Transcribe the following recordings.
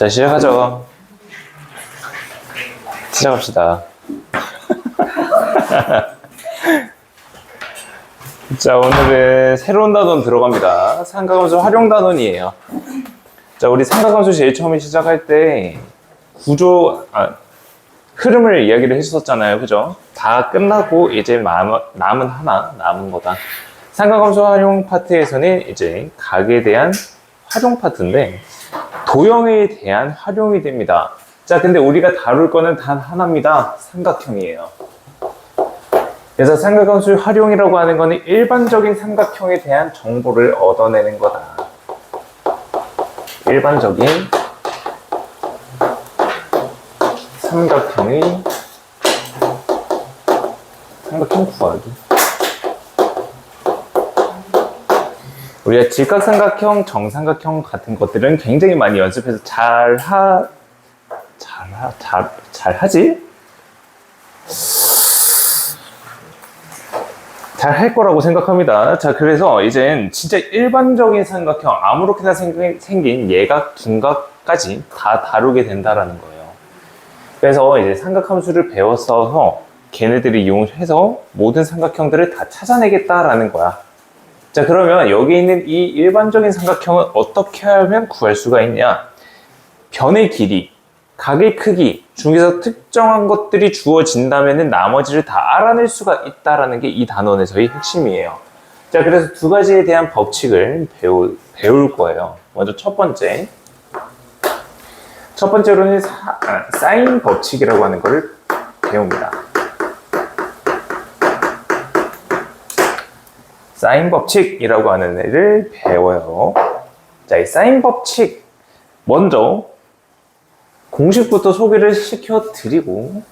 자, 시작하죠. 시작합시다. 자, 오늘은 새로운 단원 들어갑니다. 삼각함수 활용 단원이에요. 자, 우리 삼각함수 제일 처음에 시작할 때 흐름을 이야기를 해주셨잖아요. 그죠? 다 끝나고 이제 남은 거다. 삼각함수 활용 파트에서는 이제 각에 대한 활용 파트인데 도형에 대한 활용이 됩니다. 자, 근데 우리가 다룰 거는 단 하나입니다. 삼각형이에요. 그래서 삼각함수 활용이라고 하는 거는 일반적인 삼각형에 대한 정보를 얻어내는 거다. 일반적인 삼각형 구하기. 우리가 직각삼각형, 정삼각형 같은 것들은 굉장히 많이 연습해서 잘 할 거라고 생각합니다. 자, 그래서 이젠 진짜 일반적인 삼각형, 아무렇게나 생긴 예각, 둔각까지 다 다루게 된다라는 거예요. 그래서 이제 삼각함수를 배웠어서 걔네들을 이용해서 모든 삼각형들을 다 찾아내겠다라는 거야. 자, 그러면 여기 있는 이 일반적인 삼각형은 어떻게 하면 구할 수가 있냐? 변의 길이, 각의 크기 중에서 특정한 것들이 주어진다면 나머지를 다 알아낼 수가 있다는 게 이 단원에서의 핵심이에요. 자, 그래서 두 가지에 대한 법칙을 배울 거예요. 먼저 첫 번째로는 사인 법칙이라고 하는 것을 배웁니다. 사인 법칙이라고 하는 애를 배워요. 자, 이 사인 법칙 먼저 공식부터 소개를 시켜드리고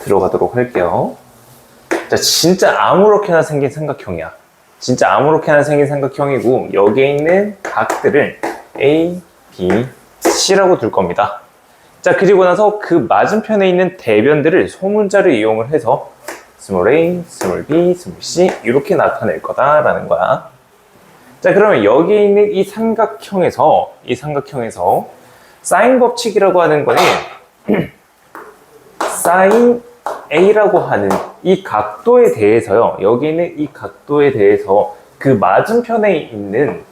들어가도록 할게요. 자, 진짜 아무렇게나 생긴 삼각형이야. 진짜 아무렇게나 생긴 삼각형이고 여기에 있는 각들을 A, B, C라고 둘 겁니다. 자, 그리고 나서 그 맞은편에 있는 대변들을 소문자를 이용을 해서 스몰 a, 스몰 b, 스몰 c 이렇게 나타낼 거다라는 거야. 자, 그러면 여기에 있는 이 삼각형에서 사인 법칙이라고 하는 거는 사인 a라고 하는 이 각도에 대해서요. 여기 있는 이 각도에 대해서 그 맞은편에 있는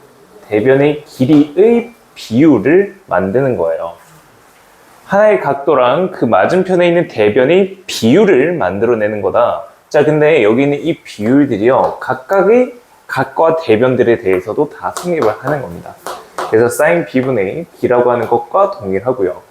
대변의 길이의 비율을 만드는 거예요. 하나의 각도랑 그 맞은편에 있는 대변의 비율을 만들어내는 거다. 자, 근데 여기 있는 이 비율들이요, 각각의 각과 대변들에 대해서도 다 성립을 하는 겁니다. 그래서 사인 B분의 B라고 하는 것과 동일하고요.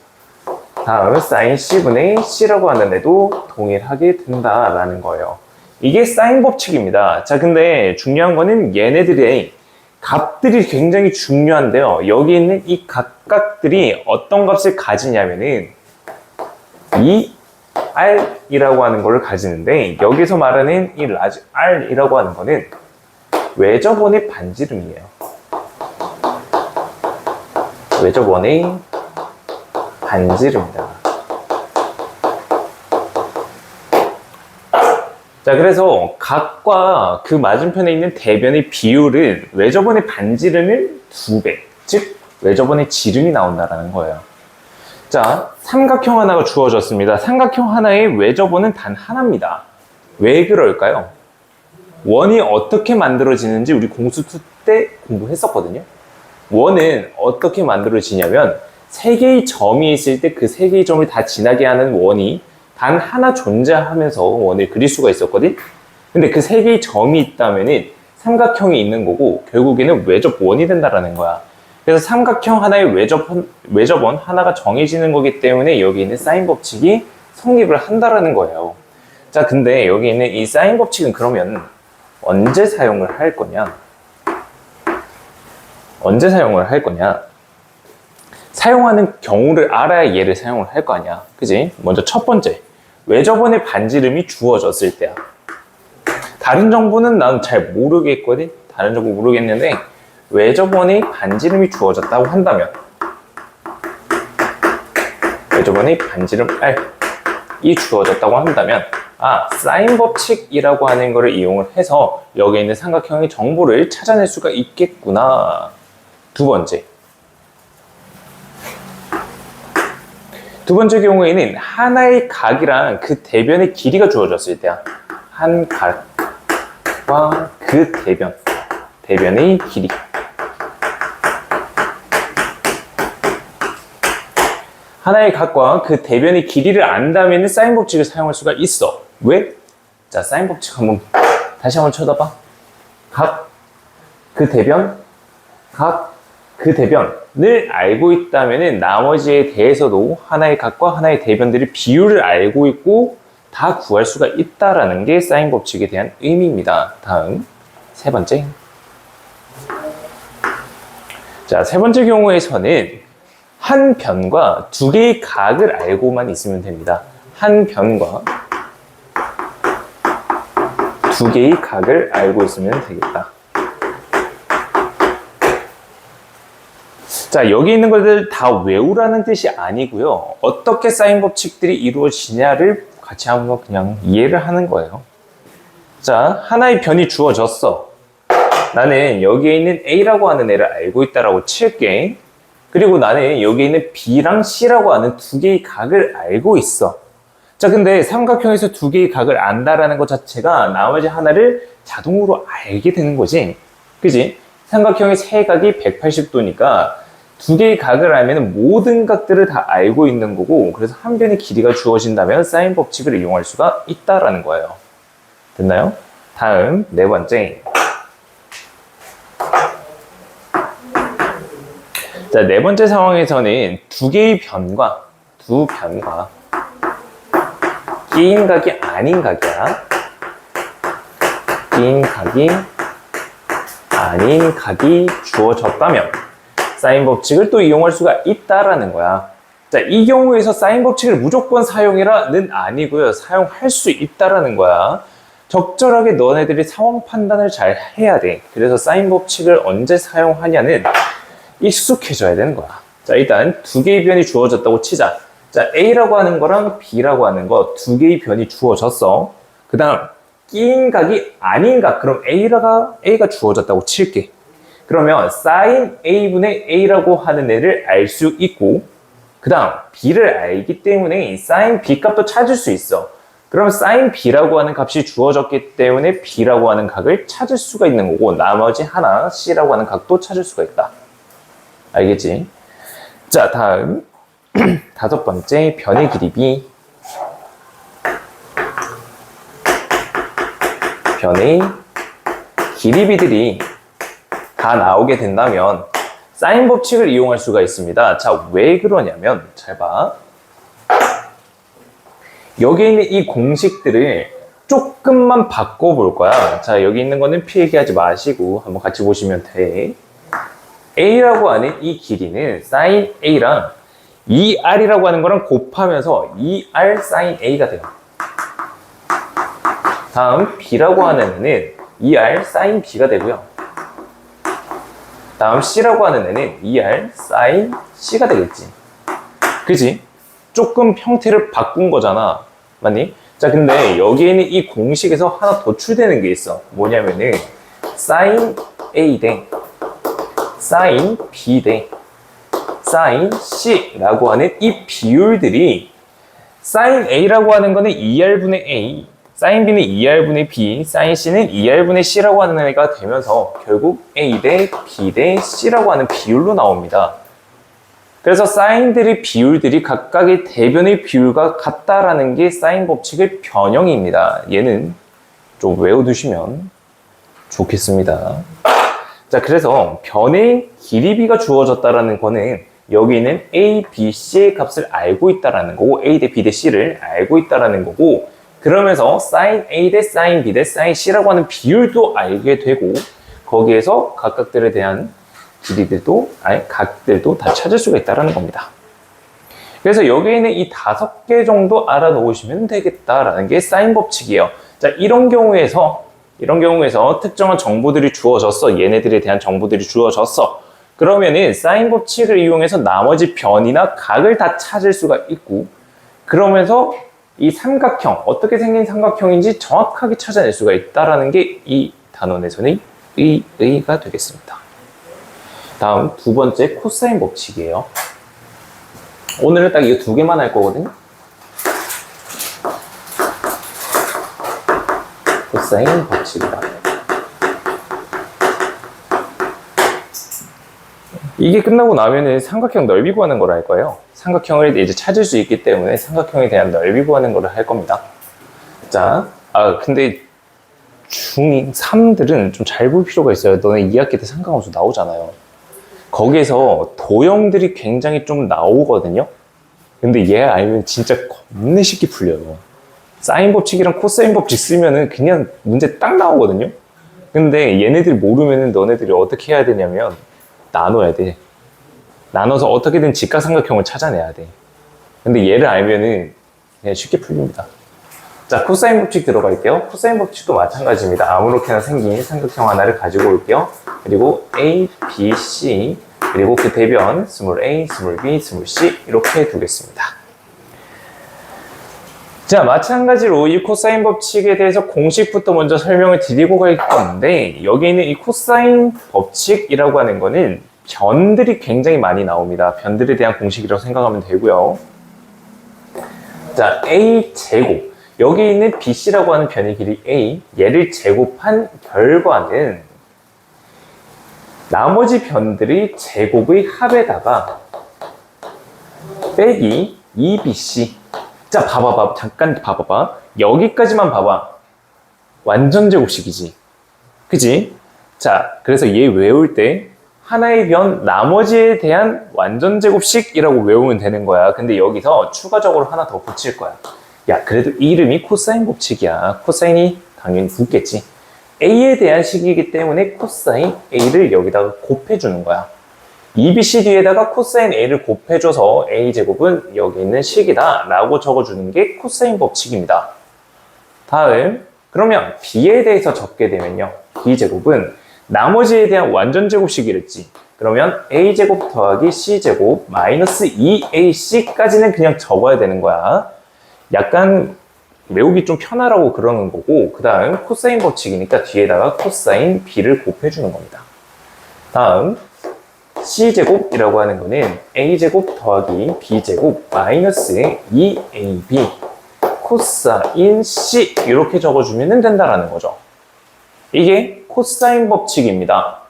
다음 사인 C분의 C라고 하는 애도 동일하게 된다라는 거예요. 이게 사인 법칙입니다. 자, 근데 중요한 거는 얘네들의 값들이 굉장히 중요한데요. 여기 있는 이 각각들이 어떤 값을 가지냐면은 이 R이라고 하는 걸 가지는데 여기서 말하는 이 라지 R이라고 하는 거는 외접원의 반지름이에요. 외접원의 반지름이다. 자, 그래서 각과 그 맞은편에 있는 대변의 비율은 외접원의 반지름을 2배, 즉 외접원의 지름이 나온다는 거예요. 자, 삼각형 하나가 주어졌습니다. 삼각형 하나의 외접원은 단 하나입니다. 왜 그럴까요? 원이 어떻게 만들어지는지 우리 공수2 때 공부했었거든요. 원은 어떻게 만들어지냐면 3개의 점이 있을 때 그 3개의 점을 다 지나게 하는 원이 단 하나 존재하면서 원을 그릴 수가 있었거든. 근데 그 3개의 점이 있다면은 삼각형이 있는 거고 결국에는 외접원이 된다라는 거야. 그래서 삼각형 하나의 외접원 하나가 정해지는 거기 때문에 여기 있는 사인 법칙이 성립을 한다라는 거예요. 자, 근데 여기 있는 이 사인 법칙은 그러면 언제 사용을 할 거냐? 사용하는 경우를 알아야 얘를 사용을 할 거 아니야. 그지? 먼저 첫 번째, 외접원의 반지름이 주어졌을 때야. 다른 정보는 난 잘 모르겠거든. 다른 정보 모르겠는데 외접원의 반지름이 주어졌다고 한다면 외접원의 반지름 R이 주어졌다고 한다면 사인 법칙이라고 하는 것을 이용을 해서 여기 있는 삼각형의 정보를 찾아낼 수가 있겠구나. 두 번째, 두 번째 경우에는 하나의 각이랑 그 대변의 길이가 주어졌을 때야. 한 각과 그 대변의 길이. 하나의 각과 그 대변의 길이를 안다면 사인 법칙을 사용할 수가 있어. 왜? 자, 사인 법칙 다시 한번 쳐다봐. 각, 그 대변, 각, 그 대변을 알고 있다면 나머지에 대해서도 하나의 각과 하나의 대변들의 비율을 알고 있고 다 구할 수가 있다라는 게 사인 법칙에 대한 의미입니다. 다음, 세 번째. 자, 세 번째 경우에서는 한 변과 두 개의 각을 알고만 있으면 됩니다. 한 변과 두 개의 각을 알고 있으면 되겠다. 자, 여기 있는 것들 다 외우라는 뜻이 아니고요. 어떻게 사인 법칙들이 이루어지냐를 같이 한번 그냥 이해를 하는 거예요. 자, 하나의 변이 주어졌어. 나는 여기에 있는 A라고 하는 애를 알고 있다라고 칠게. 그리고 나는 여기 있는 B랑 C라고 하는 두 개의 각을 알고 있어. 자, 근데 삼각형에서 두 개의 각을 안다라는 것 자체가 나머지 하나를 자동으로 알게 되는 거지. 그지? 삼각형의 세 각이 180도니까 두 개의 각을 알면 모든 각들을 다 알고 있는 거고, 그래서 한 변의 길이가 주어진다면 사인 법칙을 이용할 수가 있다라는 거예요. 됐나요? 다음, 네 번째. 자, 네 번째 상황에서는 두 변과 끼인 각이 아닌 각이야. 끼인 각이 아닌 각이 주어졌다면 사인 법칙을 또 이용할 수가 있다라는 거야. 자, 이 경우에서 사인 법칙을 무조건 사용해라는 아니고요. 사용할 수 있다라는 거야. 적절하게 너네들이 상황 판단을 잘 해야 돼. 그래서 사인 법칙을 언제 사용하냐는 익숙해져야 되는 거야. 자, 일단 두 개의 변이 주어졌다고 치자. 자, A라고 하는 거랑 B라고 하는 거 두 개의 변이 주어졌어. 그 다음 끼인 각이 아닌 각, 그럼 A가 주어졌다고 칠게. 그러면 sin A분의 A라고 하는 애를 알 수 있고, 그 다음 B를 알기 때문에 sin B 값도 찾을 수 있어. 그럼 sin B라고 하는 값이 주어졌기 때문에 B라고 하는 각을 찾을 수가 있는 거고, 나머지 하나 C라고 하는 각도 찾을 수가 있다. 알겠지? 자, 다음 다섯 번째, 변의 길이 B. 변의 길이 B들이 다 나오게 된다면 사인 법칙을 이용할 수가 있습니다. 자, 왜 그러냐면 잘 봐. 여기 있는 이 공식들을 조금만 바꿔볼 거야. 자, 여기 있는 거는 필기하지 마시고 한번 같이 보시면 돼. A라고 하는 이 길이는 sin A랑 2R이라고 하는 거랑 곱하면서 2R sin A가 돼요. 다음 B라고 하는 애는 2R sin B가 되고요. 다음 C라고 하는 애는 2R sin C가 되겠지. 그지? 조금 형태를 바꾼 거잖아. 맞니? 자, 근데 여기에는 이 공식에서 하나 도출되는 게 있어. 뭐냐면은 sin A 대 sin B 대 sin C라고 하는 이 비율들이 sin A라고 하는 거는 2R분의 A, sin B는 2R분의 B, sin C는 2R분의 C라고 하는 애가 되면서 결국 A 대 B 대 C라고 하는 비율로 나옵니다. 그래서 사인들의 비율들이 각각의 대변의 비율과 같다라는 게 사인 법칙의 변형입니다. 얘는 좀 외워두시면 좋겠습니다. 자, 그래서 변의 길이 B가 주어졌다라는 거는 여기 있는 A, B, C의 값을 알고 있다라는 거고, A 대 B 대 C를 알고 있다라는 거고, 그러면서 sin A 대 sin B 대 sin C라고 하는 비율도 알게 되고, 거기에서 각각들에 대한 각들도 다 찾을 수가 있다는 겁니다. 그래서 여기에 있는 이 5개 정도 알아놓으시면 되겠다라는 게 사인 법칙이에요. 자, 이런 경우에서 특정한 정보들이 주어졌어. 얘네들에 대한 정보들이 주어졌어. 그러면은 사인 법칙을 이용해서 나머지 변이나 각을 다 찾을 수가 있고, 그러면서 이 삼각형, 어떻게 생긴 삼각형인지 정확하게 찾아낼 수가 있다라는 게 이 단원에서는 의의가 되겠습니다. 다음 두 번째 코사인 법칙이에요. 오늘은 딱 이거 두 개만 할 거거든요. 코사인 법칙이다. 이게 끝나고 나면은 삼각형 넓이 구하는 걸 할 거예요. 삼각형을 이제 찾을 수 있기 때문에 삼각형에 대한 넓이 구하는 걸 할 겁니다. 자, 근데 중3들은 좀 잘 볼 필요가 있어요. 너네 2학기 때 삼각함수 나오잖아요. 거기에서 도형들이 굉장히 좀 나오거든요. 근데 얘 알면 진짜 겁내 쉽게 풀려요. 사인 법칙이랑 코사인 법칙 쓰면은 그냥 문제 딱 나오거든요. 근데 얘네들 모르면은 너네들이 어떻게 해야 되냐면 나눠야 돼. 나눠서 어떻게든 직각삼각형을 찾아내야 돼. 근데 얘를 알면은 그냥 쉽게 풀립니다. 자, 코사인 법칙 들어갈게요. 코사인 법칙도 마찬가지입니다. 아무렇게나 생긴 삼각형 하나를 가지고 올게요. 그리고 A, B, C, 그리고 그 대변 스몰 a, 스몰 b, 스몰 c 이렇게 두겠습니다. 자, 마찬가지로 이 코사인 법칙에 대해서 공식부터 먼저 설명을 드리고 갈 건데, 여기 있는 이 코사인 법칙이라고 하는 거는 변들이 굉장히 많이 나옵니다. 변들에 대한 공식이라고 생각하면 되고요. 자, a 제곱. 여기 있는 bc라고 하는 변의 길이 a, 얘를 제곱한 결과는 나머지 변들의 제곱의 합에다가 빼기 2bc. 자, 봐봐. 잠깐 봐봐봐. 여기까지만 봐봐. 완전 제곱식이지. 그지? 자, 그래서 얘 외울 때 하나의 변, 나머지에 대한 완전 제곱식이라고 외우면 되는 거야. 근데 여기서 추가적으로 하나 더 붙일 거야. 야, 그래도 이름이 코사인 법칙이야. 코사인이 당연히 붙겠지. A에 대한 식이기 때문에 코사인 A를 여기다가 곱해주는 거야. 2bc 뒤에다가 코사인 A를 곱해줘서 A제곱은 여기 있는 식이다 라고 적어주는 게 코사인 법칙입니다. 다음, 그러면 B에 대해서 적게 되면요. B제곱은 나머지에 대한 완전 제곱식이랬지. 그러면 A제곱 더하기 C제곱 마이너스 2AC까지는 그냥 적어야 되는 거야. 약간 외우기 좀 편하라고 그러는 거고, 그 다음 코사인 법칙이니까 뒤에다가 코사인 B를 곱해주는 겁니다. 다음 C제곱이라고 하는 거는 A제곱 더하기 B제곱 마이너스 2AB 코사인 C 이렇게 적어주면 된다라는 거죠. 이게 코사인 법칙입니다.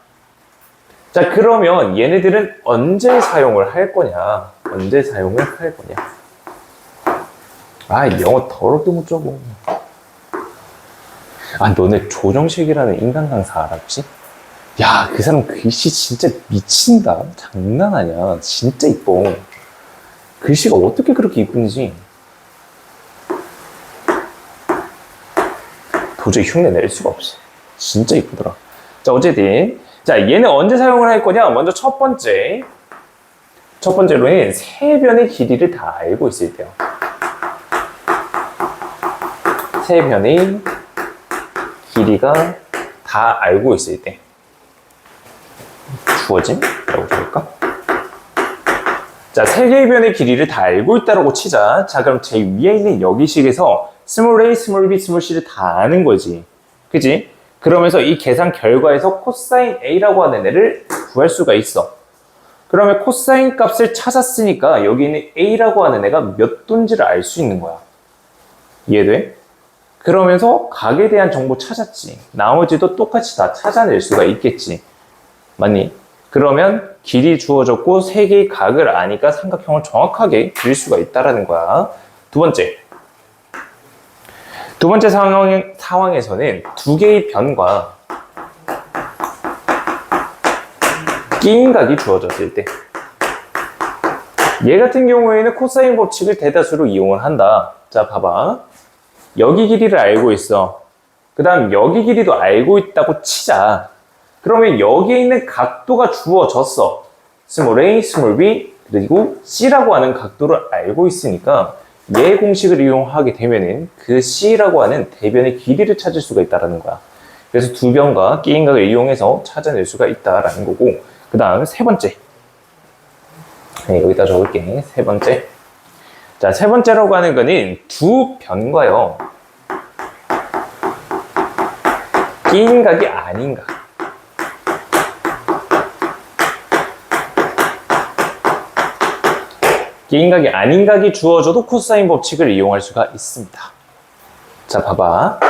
자, 그러면 얘네들은 언제 사용을 할 거냐? 언제 사용을 할 거냐? 영어 더럽게 못 적어. 너네 조정식이라는 인간 강사 알아, 혹시? 야, 그 사람 글씨 진짜 미친다. 장난 아니야. 진짜 이뻐. 글씨가 어떻게 그렇게 이쁜지. 도저히 흉내 낼 수가 없어. 진짜 이쁘더라. 자, 어쨌든. 자, 얘는 언제 사용을 할 거냐? 먼저 첫 번째로는 세 변의 길이를 다 알고 있을 때요. 세 변의 길이가 다 알고 있을 때. 주어짐이라고 적을까? 자, 세 개의 변의 길이를 다 알고 있다라고 치자. 자, 그럼 제 위에 있는 여기식에서 스몰 a, 스몰 b, 스몰 c를 다 아는 거지. 그지? 그러면서 이 계산 결과에서 코사인 a라고 하는 애를 구할 수가 있어. 그러면 코사인 값을 찾았으니까 여기 있는 a라고 하는 애가 몇 도인지를 알 수 있는 거야. 이해돼? 그러면서 각에 대한 정보 찾았지. 나머지도 똑같이 다 찾아낼 수가 있겠지. 맞니? 그러면 길이 주어졌고 세 개의 각을 아니까 삼각형을 정확하게 그릴 수가 있다는 거야. 두 번째 상황에서는 두 개의 변과 끼인 각이 주어졌을 때, 얘 같은 경우에는 코사인 법칙을 대다수로 이용을 한다. 자, 봐봐. 여기 길이를 알고 있어. 그 다음 여기 길이도 알고 있다고 치자. 그러면 여기에 있는 각도가 주어졌어. 스몰 a, 스몰 b, 그리고 c라고 하는 각도를 알고 있으니까 얘 공식을 이용하게 되면은 그 c라고 하는 대변의 길이를 찾을 수가 있다는 거야. 그래서 두 변과 끼인 각을 이용해서 찾아낼 수가 있다라는 거고, 그 다음 세 번째. 여기다 적을게. 세 번째. 자, 세 번째라고 하는 거는 두 변과요. 끼인 각이 아닌 각. 기인각이 아닌 각이 주어져도 코사인 법칙을 이용할 수가 있습니다. 자, 봐봐.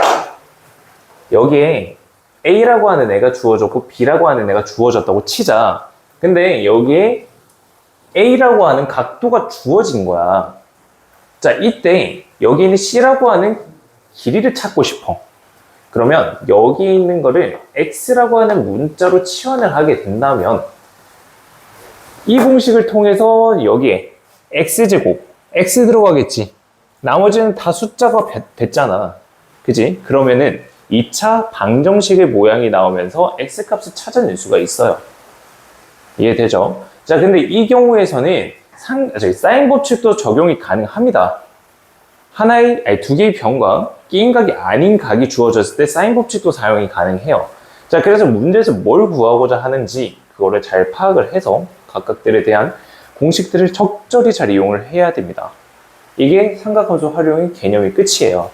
여기에 A라고 하는 애가 주어졌고 B라고 하는 애가 주어졌다고 치자. 근데 여기에 A라고 하는 각도가 주어진 거야. 자, 이때 여기 있는 C라고 하는 길이를 찾고 싶어. 그러면 여기 있는 거를 X라고 하는 문자로 치환을 하게 된다면 이 공식을 통해서 여기에 X제곱, X 들어가겠지. 나머지는 다 숫자가 됐잖아. 그지? 그러면은 2차 방정식의 모양이 나오면서 X값을 찾아낼 수가 있어요. 이해되죠? 자, 근데 이 경우에서는 사인 법칙도 적용이 가능합니다. 두 개의 변과 끼인각이 아닌 각이 주어졌을 때 사인 법칙도 사용이 가능해요. 자, 그래서 문제에서 뭘 구하고자 하는지 그거를 잘 파악을 해서 각각들에 대한 공식들을 적절히 잘 이용을 해야 됩니다. 이게 삼각함수 활용의 개념이 끝이에요.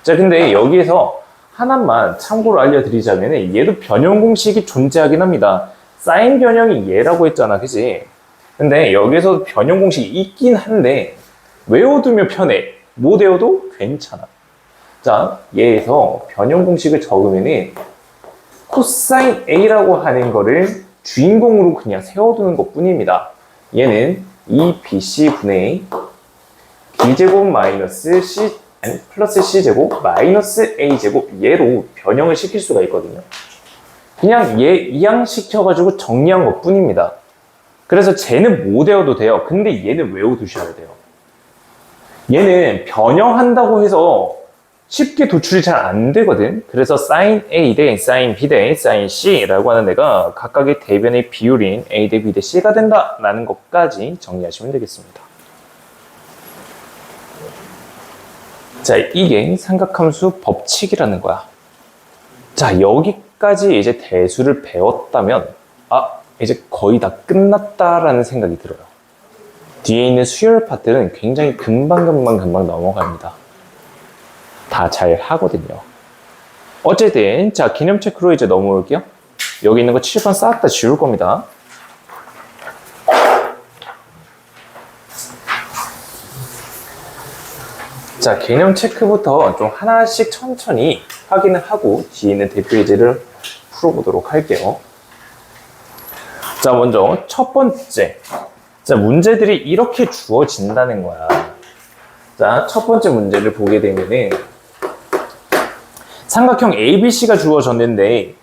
자, 근데 여기에서 하나만 참고로 알려드리자면 얘도 변형 공식이 존재하긴 합니다. 사인 변형이 얘라고 했잖아, 그치? 근데 여기서 변형 공식이 있긴 한데 외워두면 편해. 못 외워도 괜찮아. 자, 얘에서 변형 공식을 적으면은 코사인 A라고 하는 거를 주인공으로 그냥 세워두는 것 뿐입니다. 얘는 2BC분의 B제곱 마이너스 C 플러스 C제곱 마이너스 A제곱 얘로 변형을 시킬 수가 있거든요. 그냥 얘 이항시켜가지고 정리한 것 뿐입니다. 그래서 쟤는 못 외워도 돼요. 근데 얘는 외워두셔야 돼요. 얘는 변형한다고 해서 쉽게 도출이 잘 안 되거든. 그래서 sin A 대 sin B 대 sin C라고 하는 애가 각각의 대변의 비율인 A 대 B 대 C가 된다라는 것까지 정리하시면 되겠습니다. 자, 이게 삼각함수 법칙이라는 거야. 자, 여기까지 이제 대수를 배웠다면 이제 거의 다 끝났다라는 생각이 들어요. 뒤에 있는 수열 파트는 굉장히 금방 넘어갑니다. 다 잘 하거든요. 어쨌든 자, 기념 체크로 이제 넘어올게요. 여기 있는 거 칠판 싹 다 지울 겁니다. 자, 개념 체크부터 좀 하나씩 천천히 확인을 하고 뒤에 있는 대표 예제를 풀어보도록 할게요. 자, 먼저 첫 번째. 자, 문제들이 이렇게 주어진다는 거야. 자, 첫 번째 문제를 보게 되면은 삼각형 ABC가 주어졌는데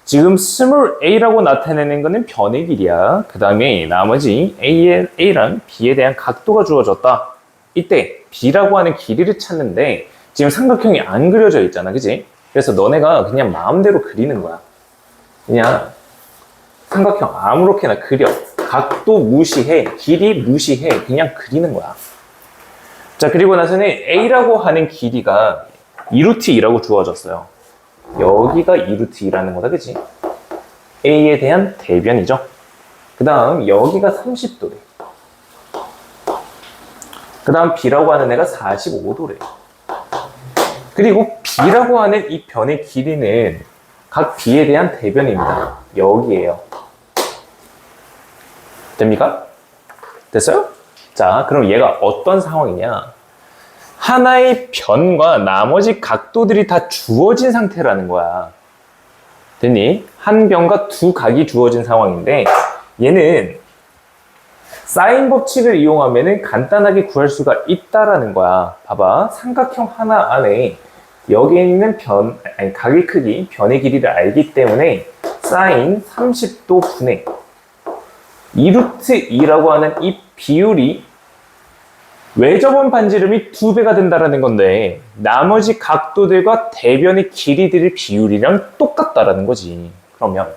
지금 스몰 a라고 나타내는 거는 변의 길이야. 그 다음에 나머지 A랑 B에 대한 각도가 주어졌다. 이때 B라고 하는 길이를 찾는데 지금 삼각형이 안 그려져 있잖아, 그지? 그래서 너네가 그냥 마음대로 그리는 거야. 그냥 삼각형 아무렇게나 그려. 각도 무시해, 길이 무시해, 그냥 그리는 거야. 자, 그리고 나서는 A라고 하는 길이가 2루트 2라고 주어졌어요. 여기가 2루트 2라는 거다, 그치? A에 대한 대변이죠. 그 다음 여기가 30도래. 그 다음 B라고 하는 애가 45도래. 그리고 B라고 하는 이 변의 길이는 각 B에 대한 대변입니다. 여기에요. 됩니까? 됐어요? 자, 그럼 얘가 어떤 상황이냐? 하나의 변과 나머지 각도들이 다 주어진 상태라는 거야. 됐니? 한 변과 두 각이 주어진 상황인데 얘는 사인 법칙을 이용하면 간단하게 구할 수가 있다라는 거야. 봐봐. 삼각형 하나 안에 여기에 있는 각의 크기, 변의 길이를 알기 때문에 사인 30도 분의 2루트 2라고 하는 이 비율이 외접원 반지름이 2배가 된다라는 건데 나머지 각도들과 대변의 길이들의 비율이랑 똑같다라는 거지. 그러면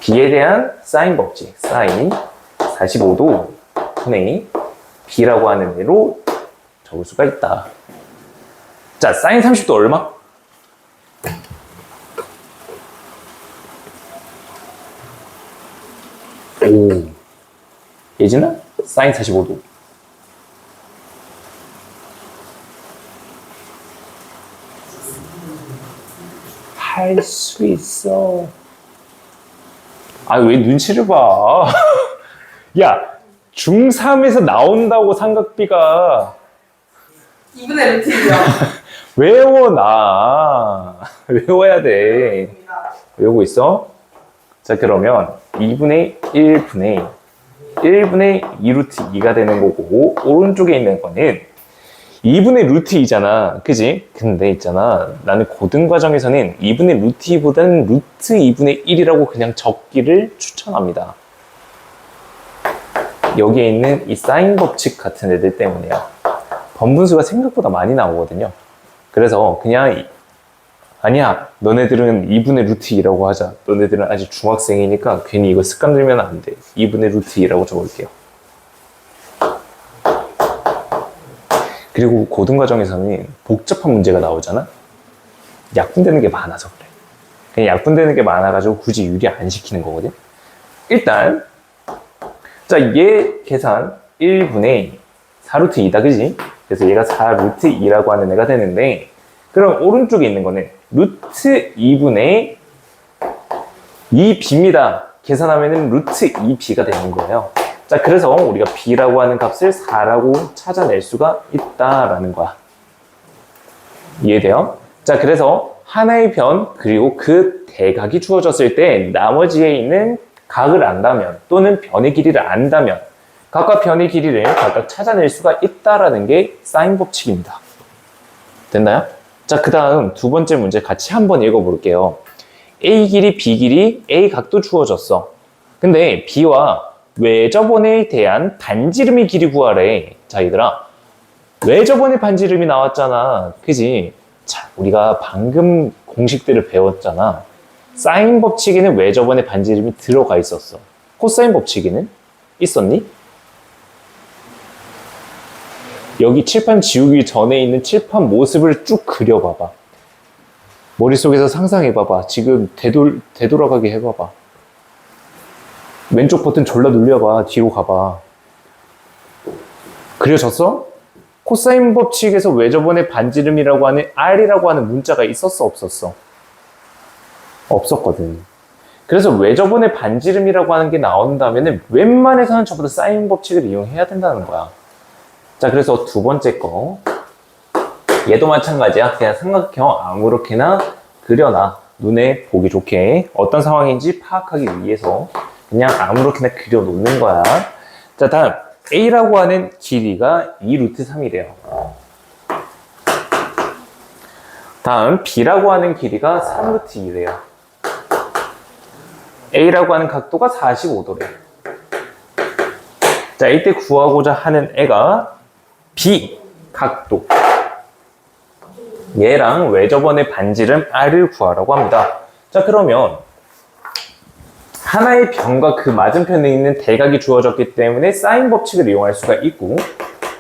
B에 대한 사인 법칙, 사인 45도 분의 B라고 하는 애로 적을 수가 있다. 자, 사인 30도 얼마? 오, 예진아? 사인 45도. 할 수 있어. 아, 왜 눈치를 봐? 야, 중3에서 나온다고 삼각비가. 2분의 루트 2요. 외워, 나. 외워야 돼. 외우고 있어? 자, 그러면 2분의 1분의 2 루트 2가 되는 거고, 오른쪽에 있는 거는 2분의 루트 2잖아. 그지? 근데 있잖아. 나는 고등과정에서는 2분의 루트 2보다는 루트 2분의 1이라고 그냥 적기를 추천합니다. 여기에 있는 이 사인 법칙 같은 애들 때문이야. 번분수가 생각보다 많이 나오거든요. 그래서 그냥 아니야, 너네들은 2분의 루트 2라고 하자. 너네들은 아직 중학생이니까 괜히 이거 습관 들면 안 돼. 2분의 루트 2라고 적을게요. 그리고 고등과정에서는 복잡한 문제가 나오잖아? 약분되는 게 많아서 그래. 그냥 약분되는 게 많아가지고 굳이 유리 안 시키는 거거든? 일단, 자, 얘 계산 1분의 4루트 2다, 그지? 그래서 얘가 4루트 2라고 하는 애가 되는데, 그럼 오른쪽에 있는 거는 루트 2분의 2b입니다. 계산하면은 루트 2b가 되는 거예요. 자, 그래서 우리가 b라고 하는 값을 4라고 찾아낼 수가 있다라는 거야. 이해돼요? 자, 그래서 하나의 변 그리고 그 대각이 주어졌을 때 나머지에 있는 각을 안다면 또는 변의 길이를 안다면 각과 변의 길이를 각각 찾아낼 수가 있다라는 게 사인 법칙입니다. 됐나요? 자, 그 다음 두 번째 문제 같이 한번 읽어볼게요. A 길이, B 길이, A 각도 주어졌어. 근데 B와 외접원에 대한 반지름의 길이 구하래. 자, 얘들아, 외접원의 반지름이 나왔잖아. 그지? 자, 우리가 방금 공식들을 배웠잖아. 사인 법칙에는 외접원의 반지름이 들어가 있었어. 코사인 법칙에는 있었니? 여기 칠판 지우기 전에 있는 칠판 모습을 쭉 그려봐봐. 머릿속에서 상상해봐봐. 지금 되돌아가게 해봐봐. 왼쪽 버튼 졸라 눌려봐. 뒤로 가봐. 그려졌어? 코사인 법칙에서 외접원의 반지름이라고 하는 R이라고 하는 문자가 있었어, 없었어? 없었거든. 그래서 외접원의 반지름이라고 하는 게 나온다면 웬만해서는 저보다 사인 법칙을 이용해야 된다는 거야. 자, 그래서 두 번째 거. 얘도 마찬가지야. 그냥 삼각형 아무렇게나 그려놔. 눈에 보기 좋게. 어떤 상황인지 파악하기 위해서 그냥 아무렇게나 그려놓는 거야. 자, 다음. A라고 하는 길이가 2루트 3이래요. 다음 B라고 하는 길이가 3루트 2래요. A라고 하는 각도가 45도래. 자, 이때 구하고자 하는 애가 B 각도. 얘랑 외접원의 반지름 R을 구하라고 합니다. 자, 그러면 하나의 변과 그 맞은편에 있는 대각이 주어졌기 때문에 사인 법칙을 이용할 수가 있고,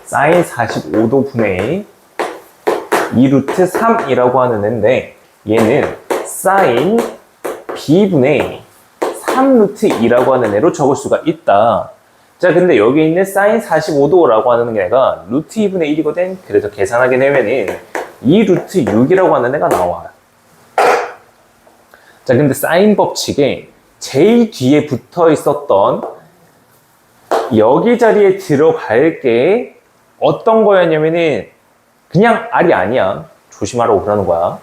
사인 45도 분의 2루트 3이라고 하는 애인데, 얘는 사인 B분의 3루트 2라고 하는 애로 적을 수가 있다. 자, 근데 여기 있는 사인 45도라고 하는 애가 루트 2분의 1이거든. 그래서 계산하게 되면은 2루트 6이라고 하는 애가 나와. 자, 근데 사인 법칙에 제일 뒤에 붙어 있었던 여기 자리에 들어갈 게 어떤 거였냐면은 그냥 R이 아니야. 조심하라고 그러는 거야.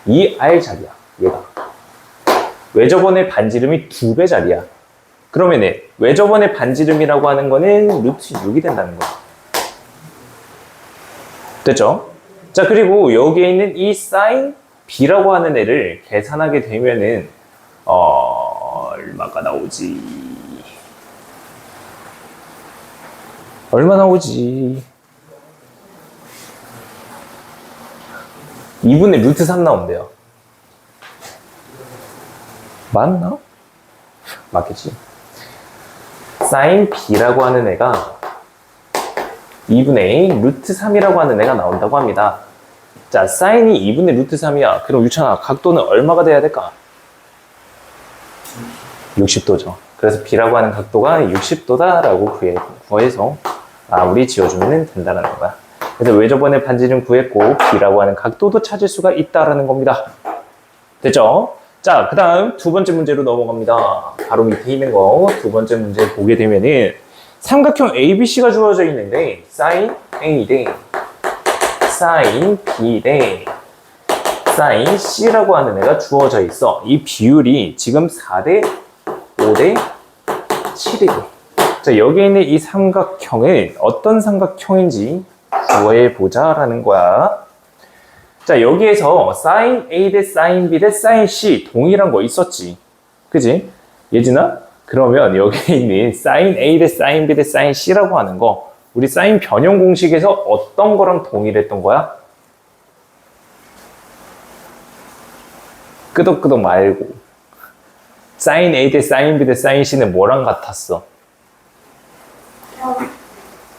이 R 자리야, 얘가. 외접원의 반지름이 2배 자리야. 그러면은 외접원의 반지름이라고 하는 거는 루트 6이 된다는 거야. 됐죠? 자, 그리고 여기에 있는 이 사인 B라고 하는 애를 계산하게 되면은 얼마가 나오지? 얼마 나오지? 2분의 루트 3 나온대요. 맞나? 맞겠지? 사인 B라고 하는 애가 2분의 루트 3이라고 하는 애가 나온다고 합니다. 자, 사인이 2분의 루트 3이야. 그럼 유찬아, 각도는 얼마가 돼야 될까? 60도죠. 그래서 B라고 하는 각도가 60도다라고 구해서 우리 지어주면 된다는 거야. 그래서 외접원의 반지름 구했고 B라고 하는 각도도 찾을 수가 있다라는 겁니다. 됐죠? 자, 그 다음 두 번째 문제로 넘어갑니다. 바로 밑에 있는 거 두 번째 문제 보게 되면은 삼각형 ABC가 주어져 있는데 sin A 대 sin B 대 sin C라고 하는 애가 주어져 있어. 이 비율이 지금 4대 5대 7이고. 자, 여기 있는 이 삼각형은 어떤 삼각형인지 구해보자라는 거야. 자, 여기에서 sin A 대 sin B 대 sin C 동일한 거 있었지. 그지? 예진아? 그러면 여기 있는 sin A 대 sin B 대 sin C라고 하는 거 우리 sin 변형 공식에서 어떤 거랑 동일했던 거야? 끄덕끄덕 말고 sin A 대 sin B 대 sin C는 뭐랑 같았어?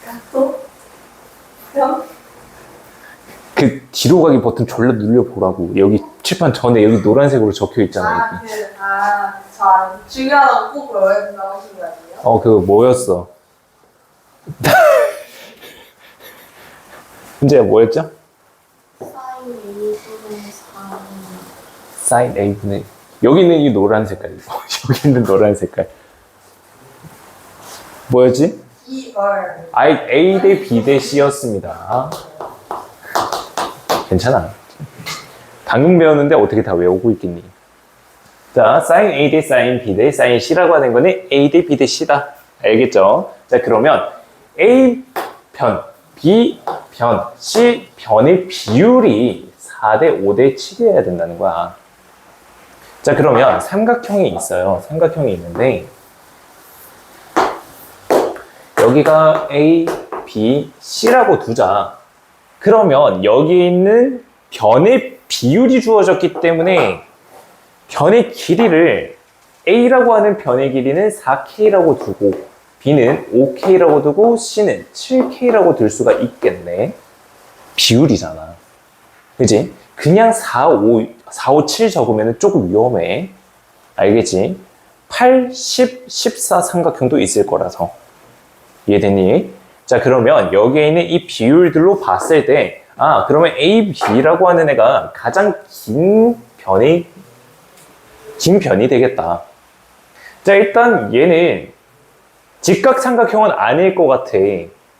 각도? 형? 그 뒤로 가기 버튼 졸라 눌려보라고. 여기 칠판 전에 여기 노란색으로 적혀 있잖아. 여기. 자, 중요하다고 꼭 외워야 된다고 하신 거 아니에요? 그거 뭐였어? 문제가 뭐였죠? sin A분의 여기 있는 이 노란 색깔이고 여기 있는 노란 색깔 뭐였지? 2월. A 대 B 대 C였습니다. 괜찮아. 방금 배웠는데 어떻게 다 외우고 있겠니? 자, sin A 대 sin B 대 sin C라고 하는 거는 A 대 B 대 C다. 알겠죠? 자, 그러면 A 편, B 편, C 편의 비율이 4대 5대 7이어야 된다는 거야. 자, 그러면 삼각형이 있어요. 삼각형이 있는데 여기가 A, B, C라고 두자. 그러면 여기 있는 변의 비율이 주어졌기 때문에 변의 길이를 A라고 하는 변의 길이는 4K라고 두고 B는 5K라고 두고 C는 7K라고 둘 수가 있겠네. 비율이잖아. 그지? 그냥 4, 5, 7 적으면 조금 위험해. 알겠지? 8, 10, 14 삼각형도 있을 거라서. 이해되니? 자, 그러면 여기에 있는 이 비율들로 봤을 때, 그러면 A, B라고 하는 애가 가장 긴 변이 되겠다. 자, 일단 얘는 직각삼각형은 아닐 것 같아.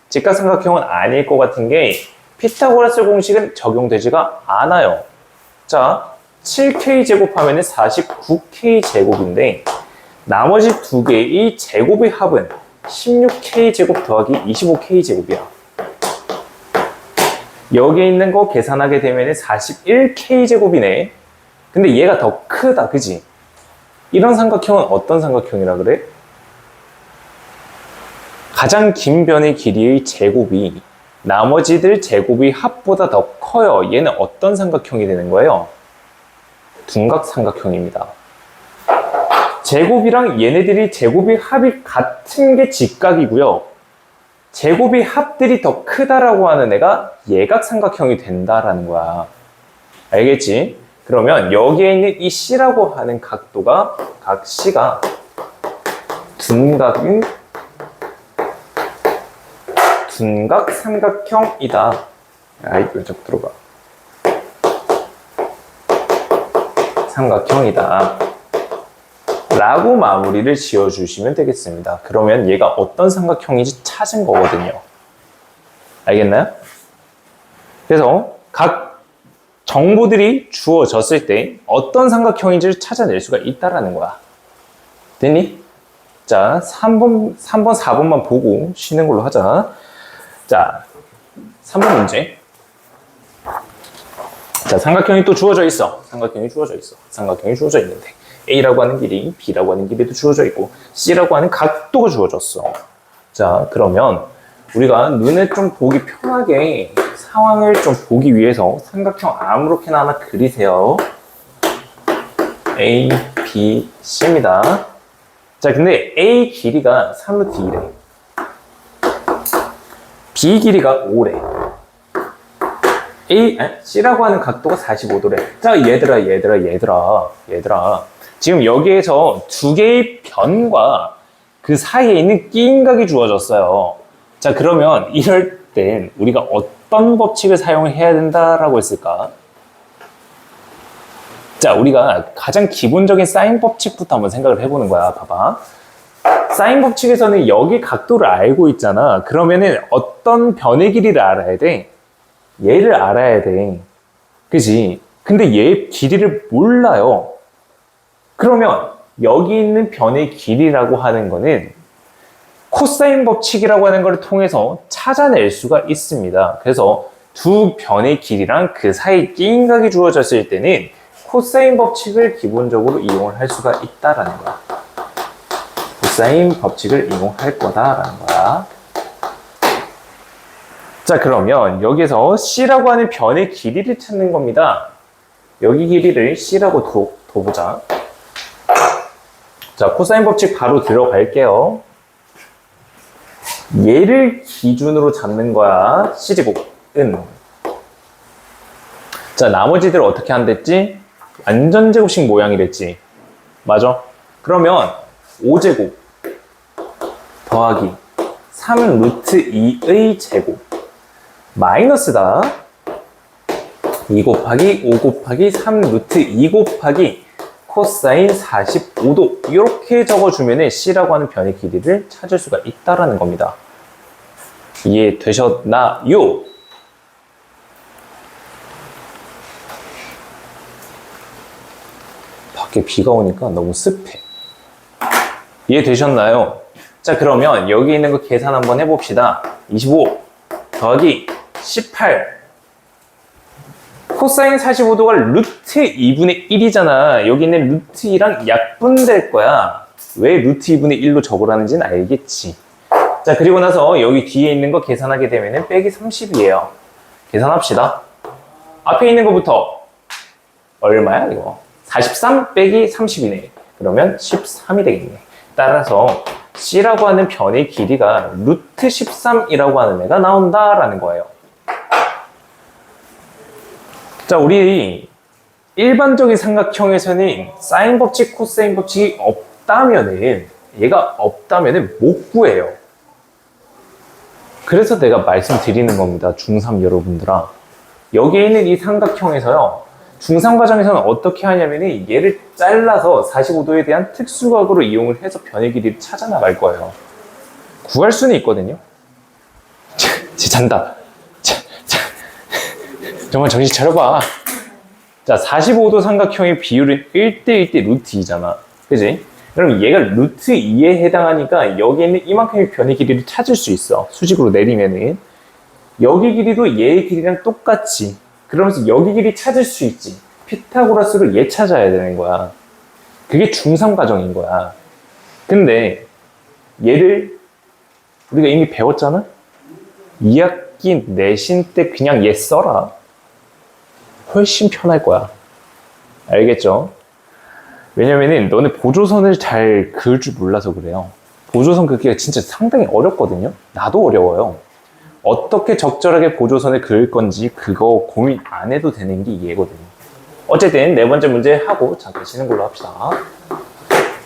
직각삼각형은 아닐 것 같은 게 피타고라스 공식은 적용되지가 않아요. 자, 7K 제곱하면 49K 제곱인데 나머지 두 개의 제곱의 합은 16K 제곱 더하기 25K 제곱이야. 여기 있는 거 계산하게 되면 41K 제곱이네. 근데 얘가 더 크다, 그지? 이런 삼각형은 어떤 삼각형이라 그래? 가장 긴 변의 길이의 제곱이 나머지들 제곱의 합보다 더 커요. 얘는 어떤 삼각형이 되는 거예요? 둔각삼각형입니다. 제곱이랑 얘네들이 제곱의 합이 같은 게 직각이고요. 제곱의 합들이 더 크다라고 하는 애가 예각삼각형이 된다라는 거야. 알겠지? 그러면 여기에 있는 이 C라고 하는 각도가 각 C가 둔각삼각형이다. 이거 좀 들어봐. 삼각형이다. 라고 마무리를 지어주시면 되겠습니다. 그러면 얘가 어떤 삼각형인지 찾은 거거든요. 알겠나요? 그래서 각 정보들이 주어졌을 때 어떤 삼각형인지를 찾아낼 수가 있다라는 거야. 됐니? 자, 3번, 4번만 보고 쉬는 걸로 하자. 자, 3번 문제. 자, 삼각형이 또 주어져 있어. 삼각형이 주어져 있는데 A라고 하는 길이, B라고 하는 길이도 주어져 있고 C라고 하는 각도가 주어졌어. 자, 그러면 우리가 눈에 좀 보기 편하게 상황을 좀 보기 위해서 삼각형 아무렇게나 하나 그리세요. A, B, C입니다. 자, 근데 A 길이가 3루트 2래. B 길이가 5래. C라고 하는 각도가 45도래. 자, 얘들아. 지금 여기에서 두 개의 변과 그 사이에 있는 끼임각이 주어졌어요. 자, 그러면 이럴 땐 우리가 어떤 법칙을 사용을 해야 된다라고 했을까? 자, 우리가 가장 기본적인 사인 법칙부터 한번 생각을 해보는 거야. 봐봐. 사인 법칙에서는 여기 각도를 알고 있잖아. 그러면은 어떤 변의 길이를 알아야 돼? 얘를 알아야 돼. 그지? 근데 얘 길이를 몰라요. 그러면 여기 있는 변의 길이라고 하는 거는 코사인 법칙이라고 하는 걸 통해서 찾아낼 수가 있습니다. 그래서 두 변의 길이랑 그 사이 끼임각이 주어졌을 때는 코사인 법칙을 기본적으로 이용을 할 수가 있다라는 거야. 코사인 법칙을 이용할 거다라는 거야. 자, 그러면 여기서 C라고 하는 변의 길이를 찾는 겁니다. 여기 길이를 C라고 둬보자. 자, 코사인 법칙 바로 들어갈게요. 얘를 기준으로 잡는 거야. C제곱은. 자, 나머지들 어떻게 한댔지? 완전제곱식 모양이랬지. 맞아? 그러면 5제곱 더하기 3 루트 2의 제곱 마이너스다. 2 곱하기 5 곱하기 3 루트 2 곱하기 코사인 45도 이렇게 적어주면 C라고 하는 변의 길이를 찾을 수가 있다는 겁니다. 이해되셨나요? 밖에 비가 오니까 너무 습해. 이해되셨나요? 자, 그러면 여기 있는 거 계산 한번 해봅시다. 25 더하기 18 코사인 45도가 루트 2분의 1이잖아. 여기 있는 루트 2랑 약분될 거야. 왜 루트 2분의 1로 적으라는지는 알겠지. 자, 그리고 나서 여기 뒤에 있는 거 계산하게 되면 빼기 30이에요. 계산합시다. 앞에 있는 거부터 얼마야 이거? 43 빼기 30이네. 그러면 13이 되겠네. 따라서 C라고 하는 변의 길이가 루트 13이라고 하는 애가 나온다라는 거예요. 자, 우리 일반적인 삼각형에서는 사인 법칙, 코사인 법칙이 없다면은 얘가 없다면은 못 구해요. 그래서 내가 말씀드리는 겁니다. 중3 여러분들아. 여기에 있는 이 삼각형에서요. 중3 과정에서는 어떻게 하냐면은 얘를 잘라서 45도에 대한 특수각으로 이용을 해서 변의 길이를 찾아 나갈 거예요. 구할 수는 있거든요. 쟤 잔다. 정말 정신 차려봐. 자, 45도 삼각형의 비율은 1대1대 루트 2잖아. 그지? 그럼 얘가 루트 2에 해당하니까 여기 있는 이만큼의 변의 길이를 찾을 수 있어. 수직으로 내리면은. 여기 길이도 얘의 길이랑 똑같지. 그러면서 여기 길이 찾을 수 있지. 피타고라스로 얘 찾아야 되는 거야. 그게 중3 과정인 거야. 근데 얘를 우리가 이미 배웠잖아? 2학기 내신 때 그냥 얘 써라. 훨씬 편할 거야. 알겠죠? 왜냐면은 너네 보조선을 잘 그을 줄 몰라서 그래요. 보조선 긋기가 진짜 상당히 어렵거든요. 나도 어려워요. 어떻게 적절하게 보조선을 그을 건지 그거 고민 안 해도 되는 게 얘거든요. 어쨌든 네 번째 문제 하고 잠깐 쉬는 걸로 합시다.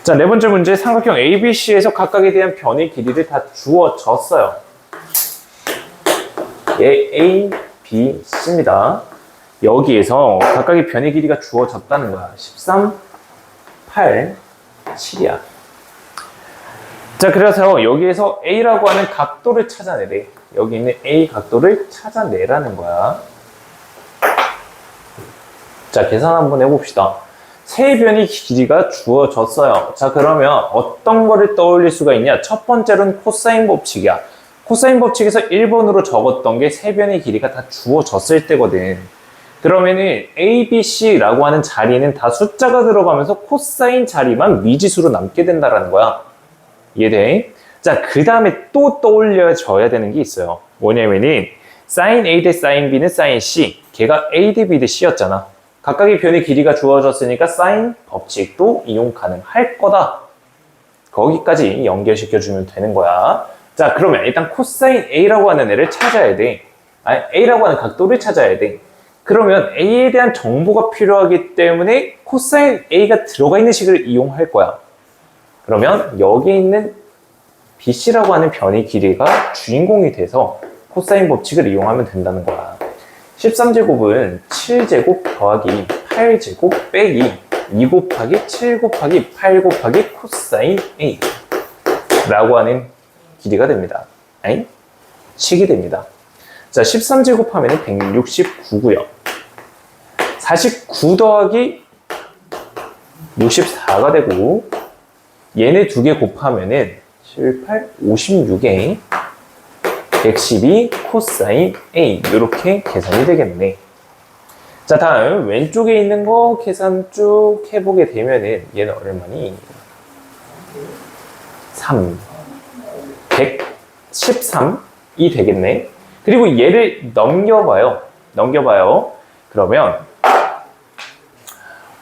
자, 네 번째 문제 삼각형 ABC에서 각각에 대한 변의 길이를 다 주어졌어요. A, B, C입니다. 여기에서 각각의 변의 길이가 주어졌다는 거야. 13, 8, 7이야. 자, 그래서 여기에서 A라고 하는 각도를 찾아내래. 여기 있는 A 각도를 찾아내라는 거야. 자, 계산 한번 해봅시다. 세 변의 길이가 주어졌어요. 자, 그러면 어떤 거를 떠올릴 수가 있냐? 첫 번째로는 코사인 법칙이야. 코사인 법칙에서 1번으로 적었던 게 세 변의 길이가 다 주어졌을 때거든. 그러면은 A, B, C라고 하는 자리는 다 숫자가 들어가면서 코사인 자리만 미지수로 남게 된다는 거야. 이해돼? 자, 그 다음에 또 떠올려줘야 되는 게 있어요. 뭐냐면은 sin A 대 sin B는 sin C. 걔가 A 대 B 대 C였잖아. 각각의 변의 길이가 주어졌으니까 sin 법칙도 이용 가능할 거다. 거기까지 연결시켜주면 되는 거야. 자, 그러면 일단 코사인 A라고 하는 애를 찾아야 돼. 아니, A라고 하는 각도를 찾아야 돼. 그러면 A에 대한 정보가 필요하기 때문에 코사인 A가 들어가 있는 식을 이용할 거야. 그러면 여기에 있는 BC라고 하는 변의 길이가 주인공이 돼서 코사인 법칙을 이용하면 된다는 거야. 13제곱은 7제곱 더하기 8제곱 빼기 2 곱하기 7 곱하기 8 곱하기 코사인 A. 라고 하는 길이가 됩니다. 아니? 식이 됩니다. 자, 13제곱하면 169고요. 49 더하기 64가 되고 얘네 두 개 곱하면은 18, 56에 112 코사인 A 이렇게 계산이 되겠네. 자, 다음 왼쪽에 있는 거 계산 쭉 해보게 되면은 얘는 얼마니? 3 113이 되겠네. 그리고 얘를 넘겨봐요. 그러면